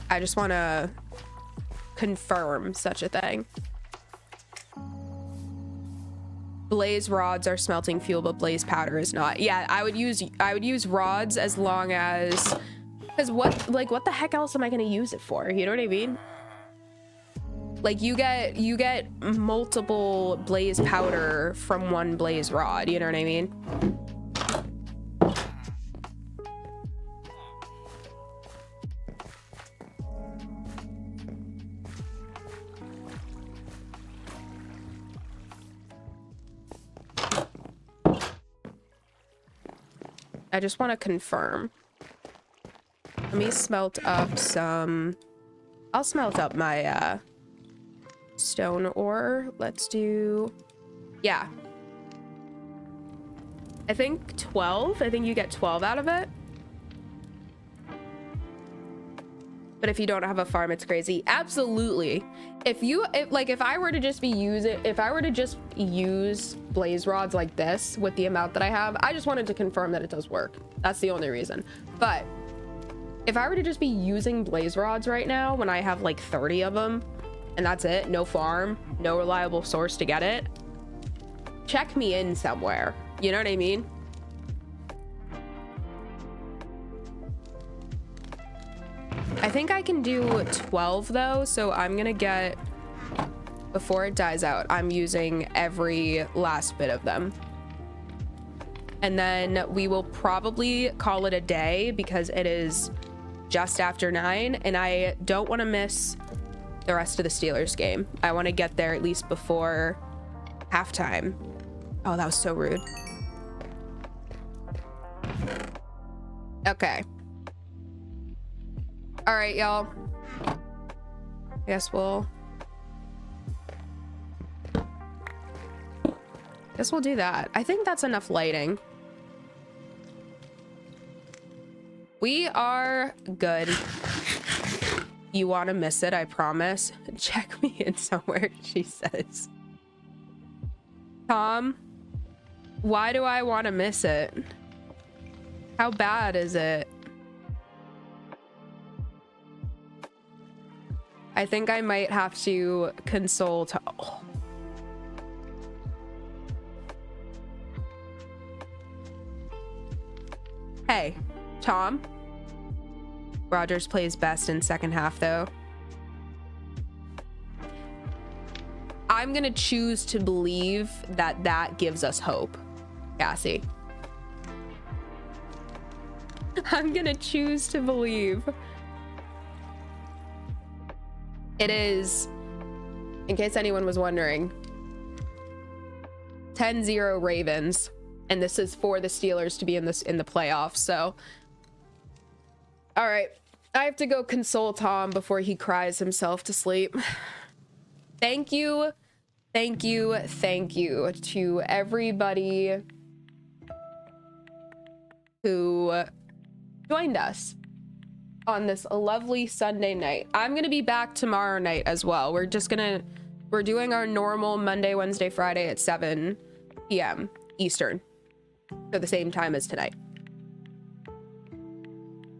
I just want to confirm such a thing. Blaze rods are smelting fuel, but blaze powder is not. Yeah, I would use rods as long as, because what the heck else am I going to use it for? You know what I mean? Like you get multiple blaze powder from one blaze rod, you know what I mean? I just want to confirm. Let me smelt up some, I'll smelt up my stone ore. Let's do, yeah, I think 12. I think you get 12 out of it. But if you don't have a farm, it's crazy. Absolutely. If I were to just use blaze rods like this with the amount that I have, I just wanted to confirm that it does work. That's the only reason. But if I were to just be using blaze rods right now when I have like 30 of them and that's it, no farm, no reliable source to get it, check me in somewhere. You know what I mean? I think I can do 12 though, so I'm gonna get, before it dies out, I'm using every last bit of them. and then we will probably call it a day because it is just after 9 and I don't want to miss the rest of the Steelers game. I want to get there at least before halftime. Oh, that was so rude. Okay. All right, y'all. Guess we'll do that. I think that's enough lighting. We are good. You want to miss it, I promise. Check me in somewhere, she says. Tom, why do I want to miss it? How bad is it? I think I might have to console Tom. Oh. Hey, Tom. Rodgers plays best in second half, though. I'm gonna choose to believe that that gives us hope, Cassie. I'm gonna choose to believe. It is, in case anyone was wondering, 10-0 Ravens, and this is for the Steelers to be in the playoffs. So, all right, I have to go console Tom before he cries himself to sleep. Thank you to everybody who joined us on this lovely Sunday night. I'm gonna be back tomorrow night as well. We're doing our normal Monday, Wednesday, Friday at 7 p.m. Eastern, so the same time as tonight.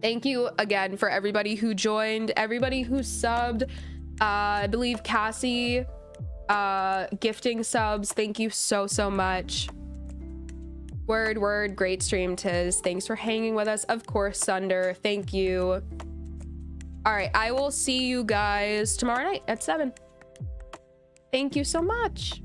Thank you again for everybody who joined, everybody who subbed. I believe Cassie gifting subs. Thank you so much. Word, great stream, Tiz. Thanks for hanging with us. Of course, Sunder, thank you. All right, I will see you guys tomorrow night at 7. Thank you so much.